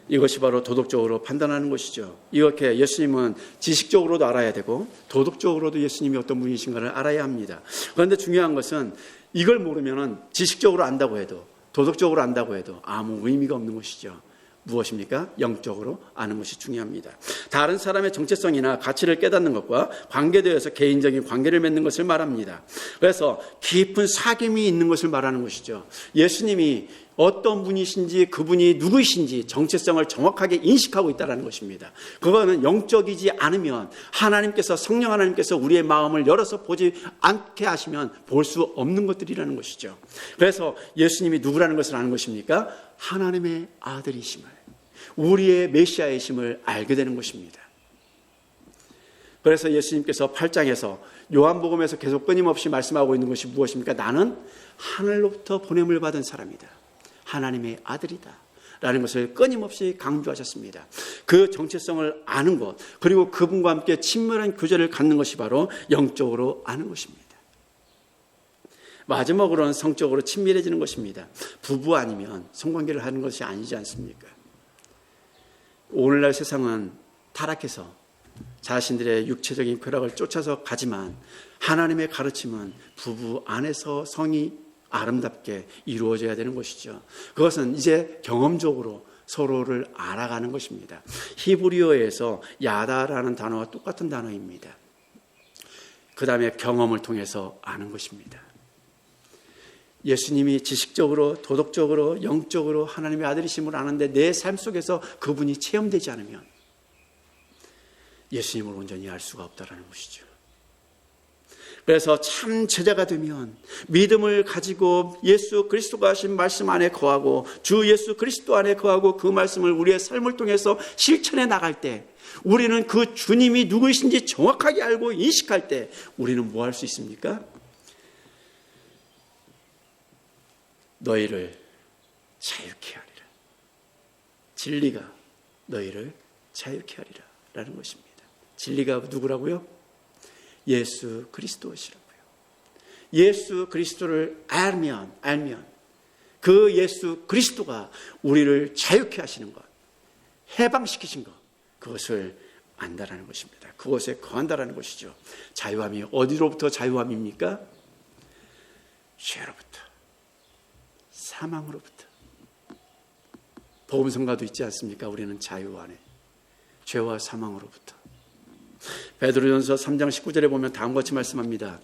이것이 바로 도덕적으로 판단하는 것이죠. 이렇게 예수님은 지식적으로도 알아야 되고 도덕적으로도 예수님이 어떤 분이신가를 알아야 합니다. 그런데 중요한 것은 이걸 모르면 지식적으로 안다고 해도 도덕적으로 안다고 해도 아무 의미가 없는 것이죠. 무엇입니까? 영적으로 아는 것이 중요합니다. 다른 사람의 정체성이나 가치를 깨닫는 것과 관계되어서 개인적인 관계를 맺는 것을 말합니다. 그래서 깊은 사귐이 있는 것을 말하는 것이죠. 예수님이 어떤 분이신지 그분이 누구이신지 정체성을 정확하게 인식하고 있다는 것입니다. 그거는 영적이지 않으면 하나님께서, 성령 하나님께서 우리의 마음을 열어서 보지 않게 하시면 볼 수 없는 것들이라는 것이죠. 그래서 예수님이 누구라는 것을 아는 것입니까? 하나님의 아들이심을, 우리의 메시아이심을 알게 되는 것입니다. 그래서 예수님께서 8장에서 요한복음에서 계속 끊임없이 말씀하고 있는 것이 무엇입니까? 나는 하늘로부터 보냄을 받은 사람이다. 하나님의 아들이다 라는 것을 끊임없이 강조하셨습니다. 그 정체성을 아는 것, 그리고 그분과 함께 친밀한 교제를 갖는 것이 바로 영적으로 아는 것입니다. 마지막으로는 성적으로 친밀해지는 것입니다. 부부 아니면 성관계를 하는 것이 아니지 않습니까? 오늘날 세상은 타락해서 자신들의 육체적인 쾌락을 쫓아서 가지만 하나님의 가르침은 부부 안에서 성이 아름답게 이루어져야 되는 것이죠. 그것은 이제 경험적으로 서로를 알아가는 것입니다. 히브리어에서 야다라는 단어와 똑같은 단어입니다. 그 다음에 경험을 통해서 아는 것입니다. 예수님이 지식적으로, 도덕적으로, 영적으로 하나님의 아들이심을 아는데 내 삶 속에서 그분이 체험되지 않으면 예수님을 온전히 알 수가 없다는 것이죠. 그래서 참 제자가 되면 믿음을 가지고 예수 그리스도가 하신 말씀 안에 거하고 주 예수 그리스도 안에 거하고 그 말씀을 우리의 삶을 통해서 실천해 나갈 때, 우리는 그 주님이 누구이신지 정확하게 알고 인식할 때 우리는 뭐 할 수 있습니까? 너희를 자유케 하리라. 진리가 너희를 자유케 하리라 라는 것입니다. 진리가 누구라고요? 예수 그리스도시라고요. 예수 그리스도를 알면 그 예수 그리스도가 우리를 자유케 하시는 것, 해방시키신 것, 그것을 안다라는 것입니다. 그것에 거한다라는 것이죠. 자유함이 어디로부터 자유함입니까? 죄로부터, 사망으로부터. 복음성가도 있지 않습니까? 우리는 자유 안에, 죄와 사망으로부터. 베드로전서 3장 19절에 보면 다음과 같이 말씀합니다.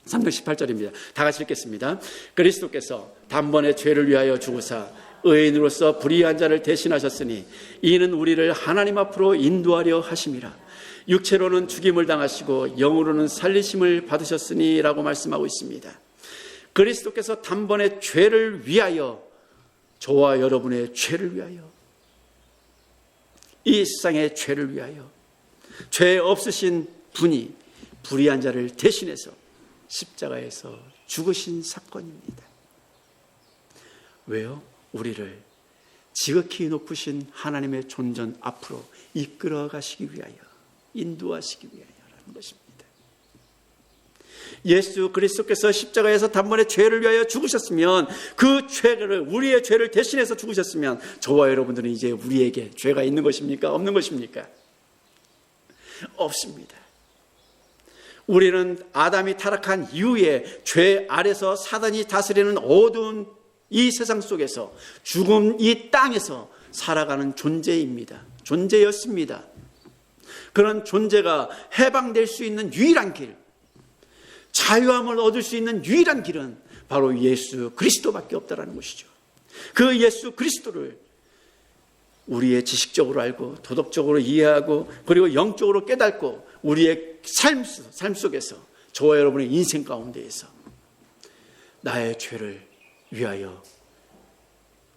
3장 18절입니다. 다 같이 읽겠습니다. 그리스도께서 단번에 죄를 위하여 죽으사 의인으로서 불의한 자를 대신하셨으니 이는 우리를 하나님 앞으로 인도하려 하심이라. 육체로는 죽임을 당하시고 영으로는 살리심을 받으셨으니 라고 말씀하고 있습니다. 그리스도께서 단번에 죄를 위하여, 저와 여러분의 죄를 위하여, 이 세상의 죄를 위하여 죄 없으신 분이 불의한 자를 대신해서 십자가에서 죽으신 사건입니다. 왜요? 우리를 지극히 높으신 하나님의 존전 앞으로 이끌어 가시기 위하여, 인도하시기 위하여라는 것입니다. 예수 그리스도께서 십자가에서 단번에 죄를 위하여 죽으셨으면, 그 죄를, 우리의 죄를 대신해서 죽으셨으면 저와 여러분들은 이제 우리에게 죄가 있는 것입니까? 없는 것입니까? 없습니다. 우리는 아담이 타락한 이후에 죄 아래서 사단이 다스리는 어두운 이 세상 속에서, 죽음 이 땅에서 살아가는 존재입니다. 존재였습니다. 그런 존재가 해방될 수 있는 유일한 길, 자유함을 얻을 수 있는 유일한 길은 바로 예수 그리스도밖에 없다라는 것이죠. 그 예수 그리스도를 우리의 지식적으로 알고 도덕적으로 이해하고 그리고 영적으로 깨닫고 우리의 삶 속에서 저와 여러분의 인생 가운데에서 나의 죄를 위하여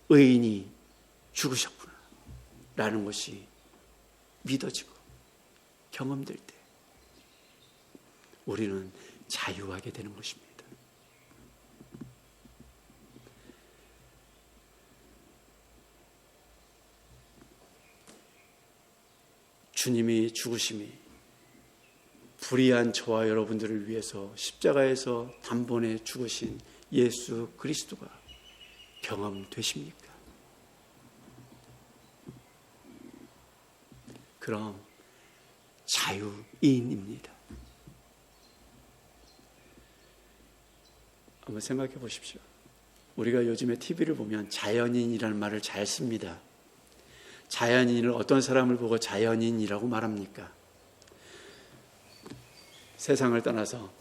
의인이 죽으셨구나 라는 것이 믿어지고 경험될 때 우리는 자유하게 되는 것입니다. 주님이 죽으심이 불의한 저와 여러분들을 위해서 십자가에서 단번에 죽으신 예수 그리스도가 경험되십니까? 그럼 자유인입니다. 한번 생각해 보십시오. 우리가 요즘에 TV를 보면 자연인이라는 말을 잘 씁니다. 자연인을 어떤 사람을 보고 자연인이라고 말합니까? 세상을 떠나서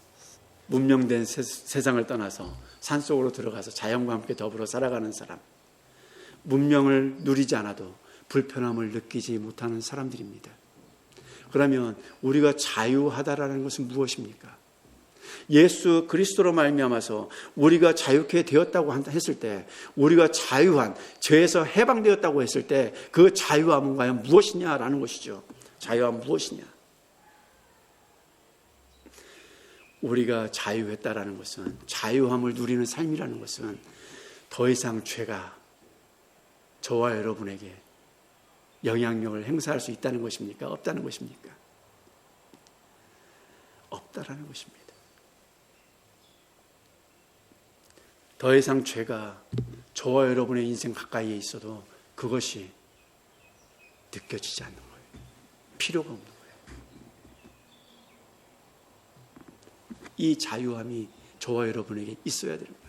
문명된 세상을 떠나서 산속으로 들어가서 자연과 함께 더불어 살아가는 사람, 문명을 누리지 않아도 불편함을 느끼지 못하는 사람들입니다. 그러면 우리가 자유하다라는 것은 무엇입니까? 예수 그리스도로 말미암아서 우리가 자유케 되었다고 했을 때, 우리가 자유한, 죄에서 해방되었다고 했을 때 그 자유함은 과연 무엇이냐라는 것이죠. 자유함은 무엇이냐? 우리가 자유했다라는 것은, 자유함을 누리는 삶이라는 것은 더 이상 죄가 저와 여러분에게 영향력을 행사할 수 있다는 것입니까? 없다는 것입니까? 없다라는 것입니다. 더 이상 죄가 저와 여러분의 인생 가까이에 있어도 그것이 느껴지지 않는 거예요. 필요가 없는 거예요. 이 자유함이 저와 여러분에게 있어야 되는 거예요.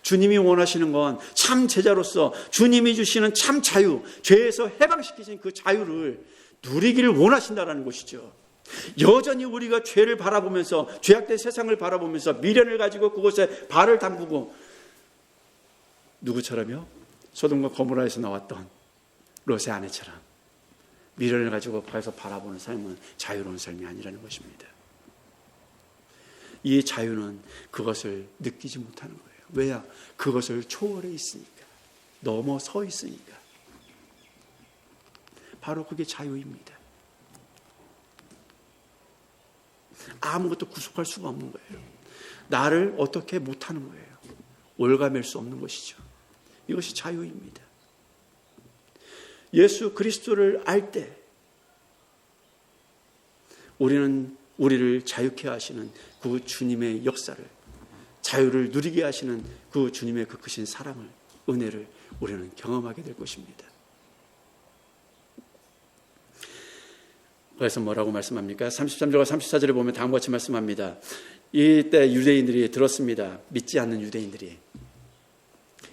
주님이 원하시는 건 참 제자로서 주님이 주시는 참 자유, 죄에서 해방시키신 그 자유를 누리기를 원하신다는 것이죠. 여전히 우리가 죄를 바라보면서, 죄악된 세상을 바라보면서 미련을 가지고 그곳에 발을 담그고, 누구처럼요? 소돔과 고모라에서 나왔던 롯의 아내처럼 미련을 가지고 거기서 바라보는 삶은 자유로운 삶이 아니라는 것입니다. 이 자유는 그것을 느끼지 못하는 거예요. 왜냐? 그것을 초월해 있으니까, 넘어서 있으니까. 바로 그게 자유입니다. 아무것도 구속할 수가 없는 거예요. 나를 어떻게 못하는 거예요. 올가맬 수 없는 것이죠. 이것이 자유입니다. 예수 그리스도를 알 때 우리는 우리를 자유케 하시는 그 주님의 역사를, 자유를 누리게 하시는 그 주님의 그 크신 사랑을, 은혜를 우리는 경험하게 될 것입니다. 그래서 뭐라고 말씀합니까? 33절과 34절에 보면 다음과 같이 말씀합니다. 이때 유대인들이 들었습니다. 믿지 않는 유대인들이,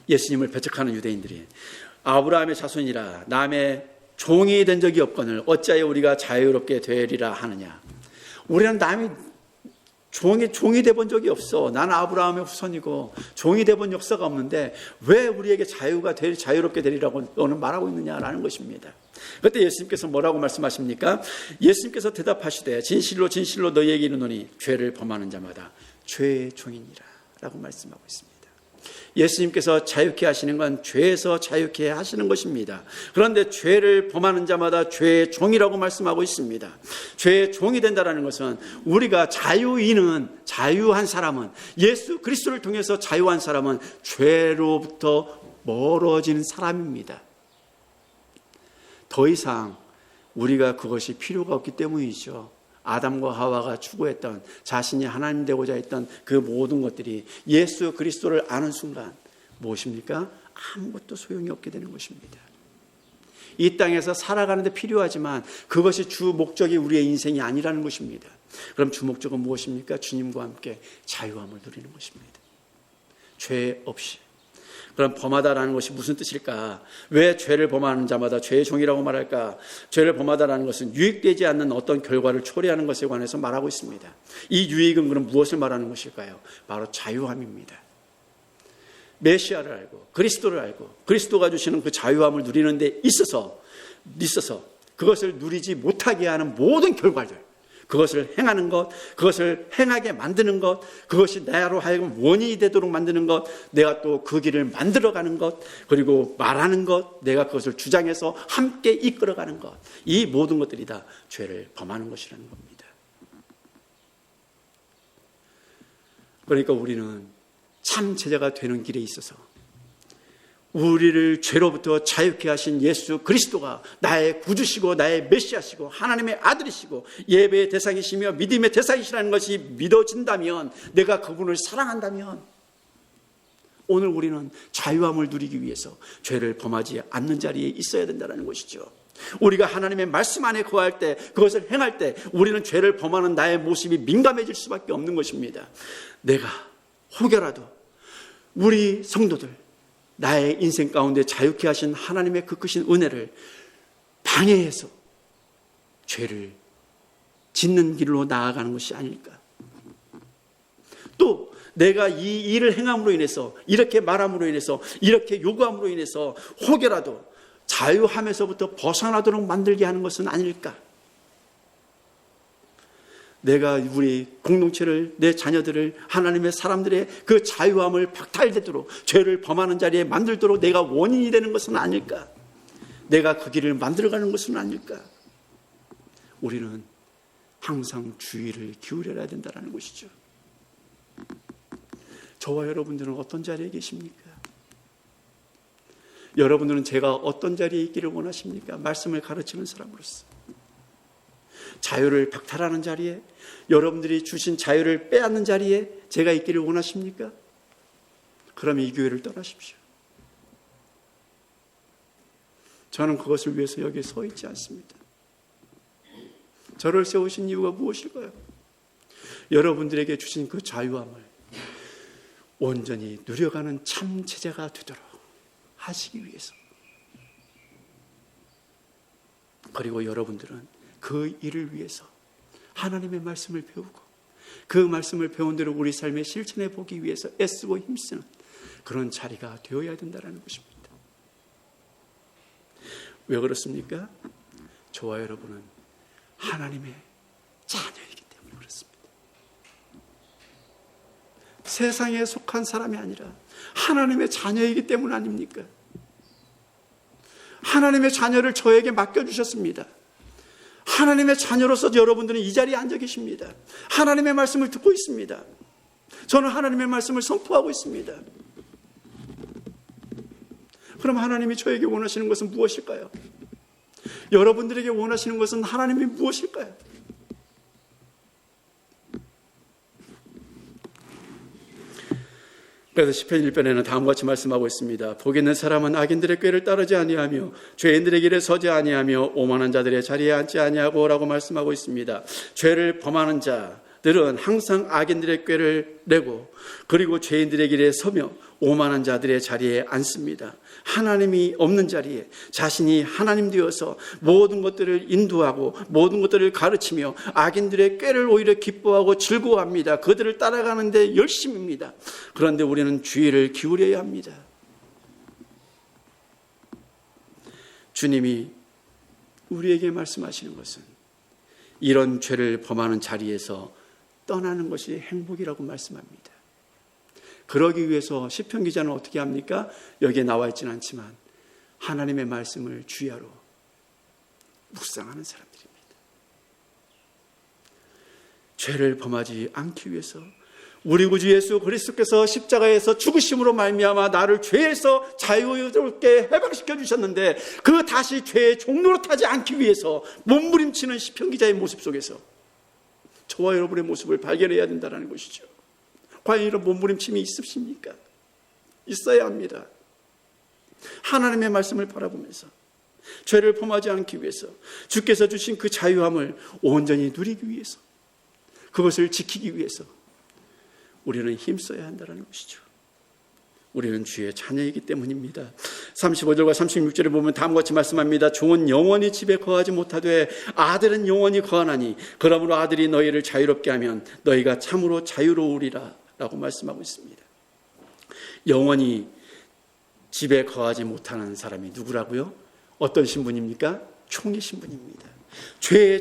예수님을 배척하는 유대인들이, 아브라함의 자손이라 남의 종이 된 적이 없거늘 어찌하여 우리가 자유롭게 되리라 하느냐. 우리는 남이 종이 돼본 적이 없어. 나는 아브라함의 후손이고 종이 돼본 역사가 없는데 왜 우리에게 자유롭게 되리라고 너는 말하고 있느냐라는 것입니다. 그때 예수님께서 뭐라고 말씀하십니까? 예수님께서 대답하시되 진실로 진실로 너희에게 이르노니 죄를 범하는 자마다 죄의 종이니라 라고 말씀하고 있습니다. 예수님께서 자유케 하시는 건 죄에서 자유케 하시는 것입니다. 그런데 죄를 범하는 자마다 죄의 종이라고 말씀하고 있습니다. 죄의 종이 된다는 것은 우리가 자유한 사람은, 예수 그리스도를 통해서 자유한 사람은 죄로부터 멀어지는 사람입니다. 더 이상 우리가 그것이 필요가 없기 때문이죠. 아담과 하와가 추구했던, 자신이 하나님 되고자 했던 그 모든 것들이 예수 그리스도를 아는 순간 무엇입니까? 아무것도 소용이 없게 되는 것입니다. 이 땅에서 살아가는데 필요하지만 그것이 주 목적이 우리의 인생이 아니라는 것입니다. 그럼 주 목적은 무엇입니까? 주님과 함께 자유함을 누리는 것입니다. 죄 없이. 그럼 범하다라는 것이 무슨 뜻일까? 왜 죄를 범하는 자마다 죄의 종이라고 말할까? 죄를 범하다라는 것은 유익되지 않는 어떤 결과를 초래하는 것에 관해서 말하고 있습니다. 이 유익은 그럼 무엇을 말하는 것일까요? 바로 자유함입니다. 메시아를 알고 그리스도를 알고 그리스도가 주시는 그 자유함을 누리는 데 있어서 그것을 누리지 못하게 하는 모든 결과들, 그것을 행하는 것, 그것을 행하게 만드는 것, 그것이 나로 하여금 원인이 되도록 만드는 것, 내가 또 그 길을 만들어가는 것, 그리고 말하는 것, 내가 그것을 주장해서 함께 이끌어가는 것, 이 모든 것들이 다 죄를 범하는 것이라는 겁니다. 그러니까 우리는 참 제자가 되는 길에 있어서 우리를 죄로부터 자유케 하신 예수 그리스도가 나의 구주시고 나의 메시아시고 하나님의 아들이시고 예배의 대상이시며 믿음의 대상이시라는 것이 믿어진다면, 내가 그분을 사랑한다면 오늘 우리는 자유함을 누리기 위해서 죄를 범하지 않는 자리에 있어야 된다는 것이죠. 우리가 하나님의 말씀 안에 거할 때, 그것을 행할 때 우리는 죄를 범하는 나의 모습이 민감해질 수밖에 없는 것입니다. 내가 혹여라도 우리 성도들, 나의 인생 가운데 자유케 하신 하나님의 그 크신 은혜를 방해해서 죄를 짓는 길로 나아가는 것이 아닐까. 또 내가 이 일을 행함으로 인해서, 이렇게 말함으로 인해서, 이렇게 요구함으로 인해서 혹여라도 자유함에서부터 벗어나도록 만들게 하는 것은 아닐까. 내가 우리 공동체를, 내 자녀들을 하나님의 사람들의 그 자유함을 박탈되도록, 죄를 범하는 자리에 만들도록 내가 원인이 되는 것은 아닐까. 내가 그 길을 만들어가는 것은 아닐까. 우리는 항상 주의를 기울여야 된다는 것이죠. 저와 여러분들은 어떤 자리에 계십니까? 여러분들은 제가 어떤 자리에 있기를 원하십니까? 말씀을 가르치는 사람으로서 자유를 박탈하는 자리에, 여러분들이 주신 자유를 빼앗는 자리에 제가 있기를 원하십니까? 그러면 이 교회를 떠나십시오. 저는 그것을 위해서 여기에 서 있지 않습니다. 저를 세우신 이유가 무엇일까요? 여러분들에게 주신 그 자유함을 온전히 누려가는 참 제자가 되도록 하시기 위해서. 그리고 여러분들은 그 일을 위해서 하나님의 말씀을 배우고 그 말씀을 배운 대로 우리 삶에 실천해 보기 위해서 애쓰고 힘쓰는 그런 자리가 되어야 된다는 것입니다. 왜 그렇습니까? 저와 여러분은 하나님의 자녀이기 때문에 그렇습니다. 세상에 속한 사람이 아니라 하나님의 자녀이기 때문 아닙니까? 하나님의 자녀를 저에게 맡겨주셨습니다. 하나님의 자녀로서 여러분들은 이 자리에 앉아 계십니다. 하나님의 말씀을 듣고 있습니다. 저는 하나님의 말씀을 선포하고 있습니다. 그럼 하나님이 저에게 원하시는 것은 무엇일까요? 여러분들에게 원하시는 것은 하나님이 무엇일까요? 그래서 시편 1편에는 다음과 같이 말씀하고 있습니다. 복 있는 사람은 악인들의 꾀를 따르지 아니하며 죄인들의 길에 서지 아니하며 오만한 자들의 자리에 앉지 아니하고 라고 말씀하고 있습니다. 죄를 범하는 자들은 항상 악인들의 꾀를 내고 그리고 죄인들의 길에 서며 오만한 자들의 자리에 앉습니다. 하나님이 없는 자리에 자신이 하나님 되어서 모든 것들을 인도하고 모든 것들을 가르치며 악인들의 꾀를 오히려 기뻐하고 즐거워합니다. 그들을 따라가는 데 열심입니다. 그런데 우리는 주의를 기울여야 합니다. 주님이 우리에게 말씀하시는 것은 이런 죄를 범하는 자리에서 떠나는 것이 행복이라고 말씀합니다. 그러기 위해서 시편 기자는 어떻게 합니까? 여기에 나와 있지는 않지만 하나님의 말씀을 주야로 묵상하는 사람들입니다. 죄를 범하지 않기 위해서 우리 구주 예수 그리스도께서 십자가에서 죽으심으로 말미암아 나를 죄에서 자유롭게 해방시켜 주셨는데 그 다시 죄의 종로로 타지 않기 위해서 몸부림치는 시편 기자의 모습 속에서 저와 여러분의 모습을 발견해야 된다는 것이죠. 과연 이런 몸부림침이 있으십니까? 있어야 합니다. 하나님의 말씀을 바라보면서 죄를 범하지 않기 위해서 주께서 주신 그 자유함을 온전히 누리기 위해서 그것을 지키기 위해서 우리는 힘써야 한다는 것이죠. 우리는 주의 자녀이기 때문입니다. 35절과 36절에 보면 다음과 같이 말씀합니다. 종은 영원히 집에 거하지 못하되 아들은 영원히 거하나니 그러므로 아들이 너희를 자유롭게 하면 너희가 참으로 자유로우리라 라고 말씀하고 있습니다. 영원히 집에 거하지 못하는 사람이 누구라고요? 어떤 신분입니까? 종의 신분입니다. 죄의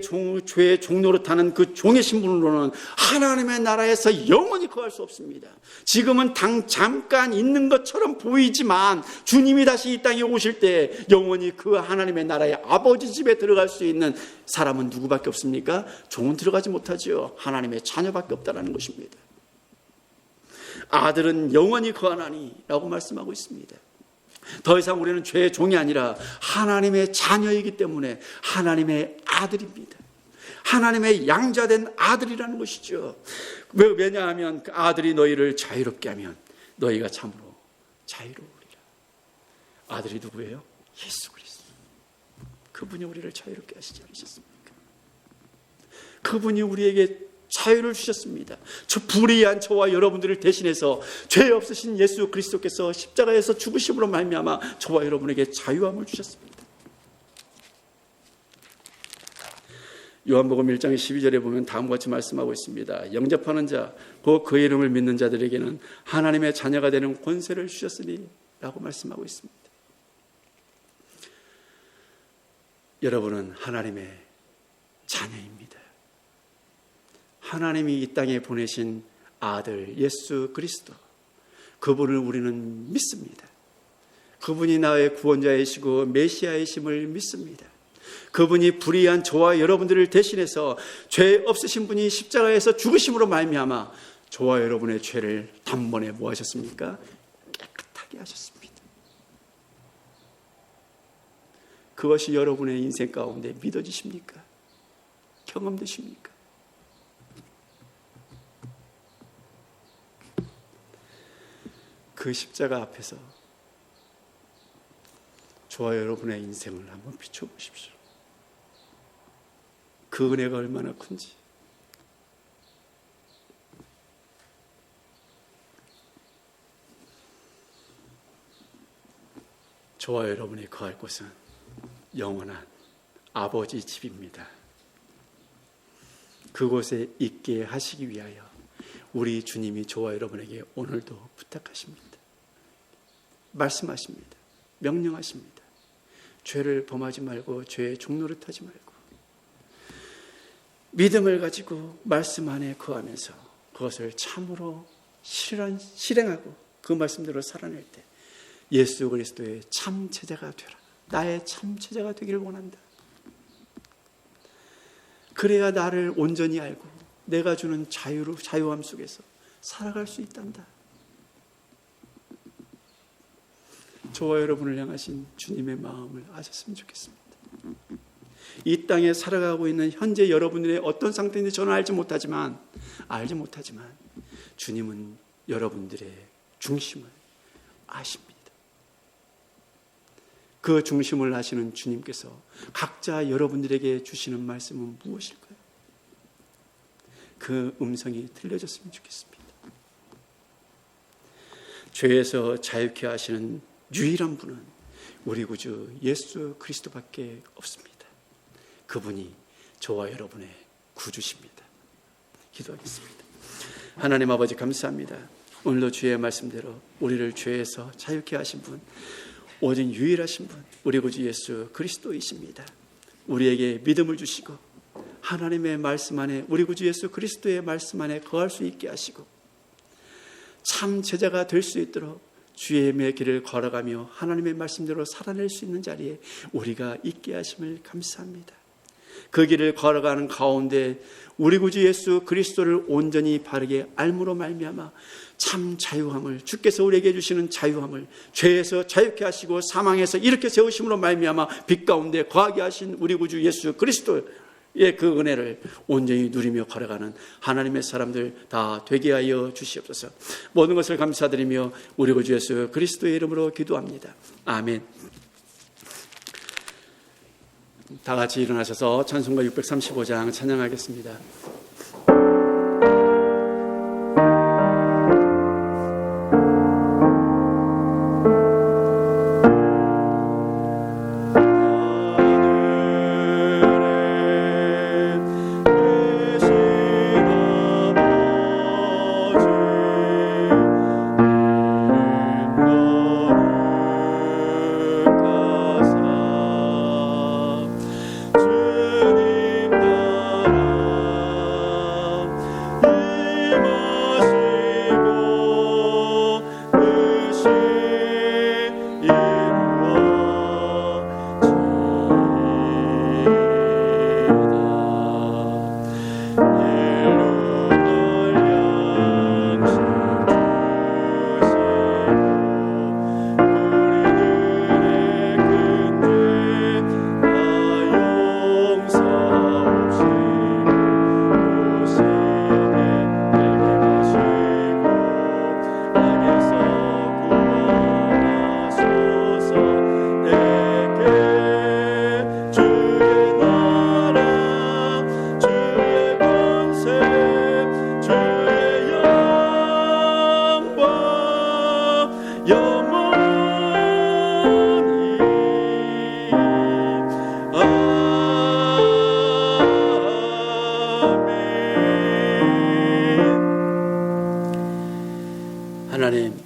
종노릇하는 그 종의 신분으로는 하나님의 나라에서 영원히 거할 수 없습니다. 지금은 잠깐 있는 것처럼 보이지만 주님이 다시 이 땅에 오실 때 영원히 그 하나님의 나라의 아버지 집에 들어갈 수 있는 사람은 누구밖에 없습니까? 종은 들어가지 못하지요. 하나님의 자녀밖에 없다는 것입니다. 아들은 영원히 거하나니 라고 말씀하고 있습니다. 더 이상 우리는 죄의 종이 아니라 하나님의 자녀이기 때문에 하나님의 아들입니다. 하나님의 양자된 아들이라는 것이죠. 왜냐하면 그 아들이 너희를 자유롭게 하면 너희가 참으로 자유로우리라. 아들이 누구예요? 예수 그리스도. 그분이 우리를 자유롭게 하시지 않으셨습니까? 그분이 우리에게 자유를 주셨습니다. 저 불의한 저와 여러분들을 대신해서 죄 없으신 예수 그리스도께서 십자가에서 죽으심으로 말미암아 저와 여러분에게 자유함을 주셨습니다. 요한복음 1장 12절에 보면 다음과 같이 말씀하고 있습니다. 영접하는 자, 곧 그 이름을 믿는 자들에게는 하나님의 자녀가 되는 권세를 주셨으니 라고 말씀하고 있습니다. 여러분은 하나님의 자녀입니다. 하나님이 이 땅에 보내신 아들 예수 그리스도, 그분을 우리는 믿습니다. 그분이 나의 구원자이시고 메시아이심을 믿습니다. 그분이 불의한 저와 여러분들을 대신해서 죄 없으신 분이 십자가에서 죽으심으로 말미암아 저와 여러분의 죄를 단번에 뭐 하셨습니까? 깨끗하게 하셨습니다. 그것이 여러분의 인생 가운데 믿어지십니까? 경험되십니까? 그 십자가 앞에서 저와 여러분의 인생을 한번 비춰보십시오. 그 은혜가 얼마나 큰지. 저와 여러분이 거할 곳은 영원한 아버지 집입니다. 그곳에 있게 하시기 위하여 우리 주님이 저와 여러분에게 오늘도 부탁하십니다. 말씀하십니다. 명령하십니다. 죄를 범하지 말고 죄의 종노릇하지 말고 믿음을 가지고 말씀 안에 거하면서 그것을 참으로 실행하고 그 말씀대로 살아낼 때 예수 그리스도의 참 제자가 되라. 나의 참 제자가 되기를 원한다. 그래야 나를 온전히 알고 내가 주는 자유함 속에서 살아갈 수 있단다. 저와 여러분을 향하신 주님의 마음을 아셨으면 좋겠습니다. 이 땅에 살아가고 있는 현재 여러분들의 어떤 상태인지 저는 알지 못하지만 주님은 여러분들의 중심을 아십니다. 그 중심을 아시는 주님께서 각자 여러분들에게 주시는 말씀은 무엇일까요? 그 음성이 들려졌으면 좋겠습니다. 죄에서 자유케 하시는 유일한 분은 우리 구주 예수 그리스도밖에 없습니다. 그분이 저와 여러분의 구주십니다. 기도하겠습니다. 하나님 아버지 감사합니다. 오늘도 주의 말씀대로 우리를 죄에서 자유케 하신 분, 오직 유일하신 분, 우리 구주 예수 그리스도이십니다. 우리에게 믿음을 주시고 하나님의 말씀 안에, 우리 구주 예수 그리스도의 말씀 안에 거할 수 있게 하시고 참 제자가 될 수 있도록 주의 길을 걸어가며 하나님의 말씀대로 살아낼 수 있는 자리에 우리가 있게 하심을 감사합니다. 그 길을 걸어가는 가운데 우리 구주 예수 그리스도를 온전히 바르게 알므로 말미암아 참 자유함을, 주께서 우리에게 주시는 자유함을, 죄에서 자유케 하시고 사망에서 이렇게 세우심으로 말미암아 빛 가운데 거하게 하신 우리 구주 예수 그리스도의 그 은혜를 온전히 누리며 걸어가는 하나님의 사람들 다 되게 하여 주시옵소서. 모든 것을 감사드리며 우리 구주 예수 그리스도의 이름으로 기도합니다. 아멘. 다 같이 일어나셔서 찬송가 635장 찬양하겠습니다.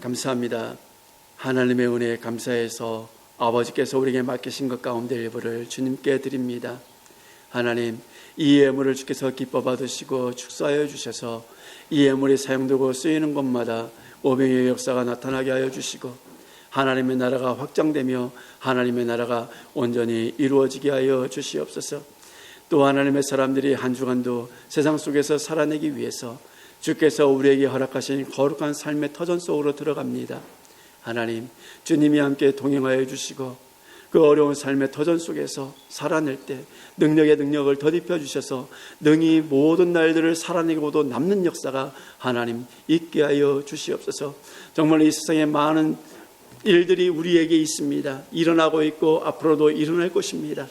감사합니다. 하나님의 은혜에 감사해서 아버지께서 우리에게 맡기신 것 가운데 일부를 주님께 드립니다. 하나님, 이 예물을 주께서 기뻐 받으시고 축사하여 주셔서 이 예물이 사용되고 쓰이는 곳마다 오병이의 역사가 나타나게 하여 주시고 하나님의 나라가 확장되며 하나님의 나라가 온전히 이루어지게 하여 주시옵소서. 또 하나님의 사람들이 한 주간도 세상 속에서 살아내기 위해서 주께서 우리에게 허락하신 거룩한 삶의 터전 속으로 들어갑니다. 하나님, 주님이 함께 동행하여 주시고 그 어려운 삶의 터전 속에서 살아낼 때 능력의 능력을 덧입혀 주셔서 능히 모든 날들을 살아내고도 남는 역사가 하나님 있게 하여 주시옵소서. 정말 이 세상에 많은 일들이 우리에게 있습니다. 일어나고 있고 앞으로도 일어날 것입니다.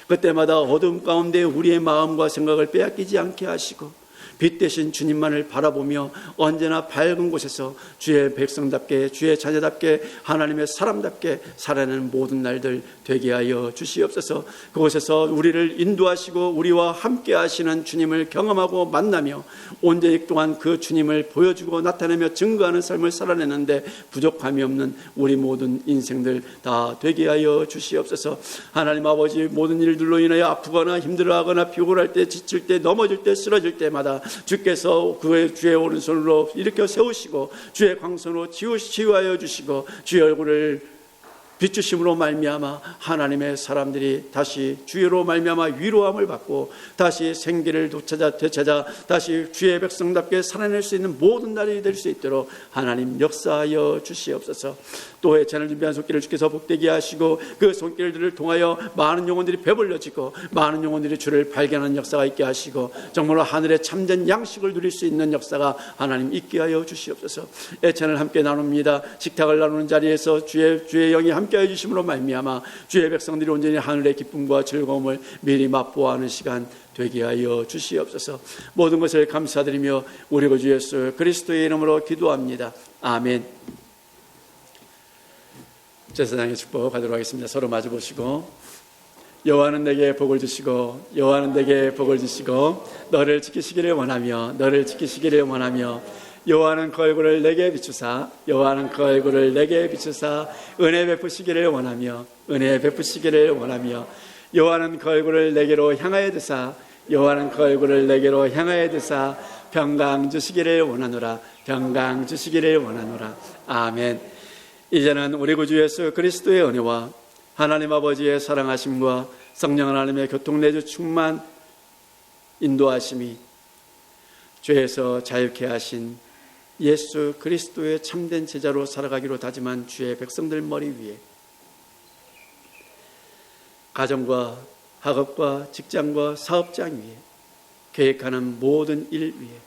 그때마다 어둠 가운데 우리의 마음과 생각을 빼앗기지 않게 하시고 빛 대신 주님만을 바라보며 언제나 밝은 곳에서 주의 백성답게 주의 자녀답게 하나님의 사람답게 살아내는 모든 날들 되게 하여 주시옵소서. 그곳에서 우리를 인도하시고 우리와 함께 하시는 주님을 경험하고 만나며 온전히 동안 그 주님을 보여주고 나타내며 증거하는 삶을 살아내는데 부족함이 없는 우리 모든 인생들 다 되게 하여 주시옵소서. 하나님 아버지, 모든 일들로 인하여 아프거나 힘들어하거나 피곤할 때, 지칠 때, 넘어질 때, 쓰러질 때마다 주께서 그의 주의 오른손으로 일으켜 세우시고 주의 광선으로 치유하여 주시고 주의 얼굴을 비추심으로 말미암아 하나님의 사람들이 다시 주의로 말미암아 위로함을 받고 다시 생기를 되찾아 다시 주의 백성답게 살아낼 수 있는 모든 날이 될 수 있도록 하나님 역사하여 주시옵소서. 또 해찬을 준비한 손길을 주께서 복되게 하시고 그 손길들을 통하여 많은 영혼들이 배불러지고 많은 영혼들이 주를 발견하는 역사가 있게 하시고 정말로 하늘의 참된 양식을 누릴 수 있는 역사가 하나님 있게 하여 주시옵소서. 해찬을 함께 나눕니다. 식탁을 나누는 자리에서 주의 영이 함께하여 주심으로 말미암아 주의 백성들이 온전히 하늘의 기쁨과 즐거움을 미리 맛보아하는 시간 되게 하여 주시옵소서. 모든 것을 감사드리며 우리 구주 예수 그리스도의 이름으로 기도합니다. 아멘. 제사장의 축복 가도록 하겠습니다. 서로 마주 보시고 여호와는 내게 복을 주시고 여호와는 내게 복을 주시고 너를 지키시기를 원하며 너를 지키시기를 원하며 여호와는 그 얼굴을 내게 비추사 여호와는 그 얼굴을 내게 비추사 은혜 베푸시기를 원하며 은혜 베푸시기를 원하며 여호와는 그 얼굴을 내게로 향하여 드사 여호와는 그 얼굴을 내게로 향하여 드사 평강 주시기를 원하노라 평강 주시기를 원하노라. 아멘. 이제는 우리 구주 예수 그리스도의 은혜와 하나님 아버지의 사랑하심과 성령 하나님의 교통내주 충만 인도하심이 죄에서 자유케 하신 예수 그리스도의 참된 제자로 살아가기로 다짐한 주의 백성들 머리 위에 가정과 학업과 직장과 사업장 위에 계획하는 모든 일 위에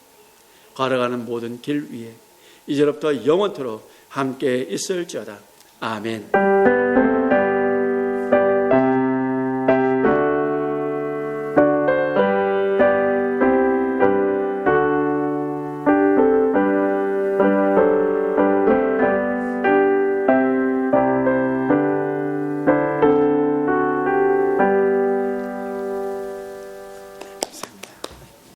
걸어가는 모든 길 위에 이제부터 영원토록 함께 있을지어다. 아멘.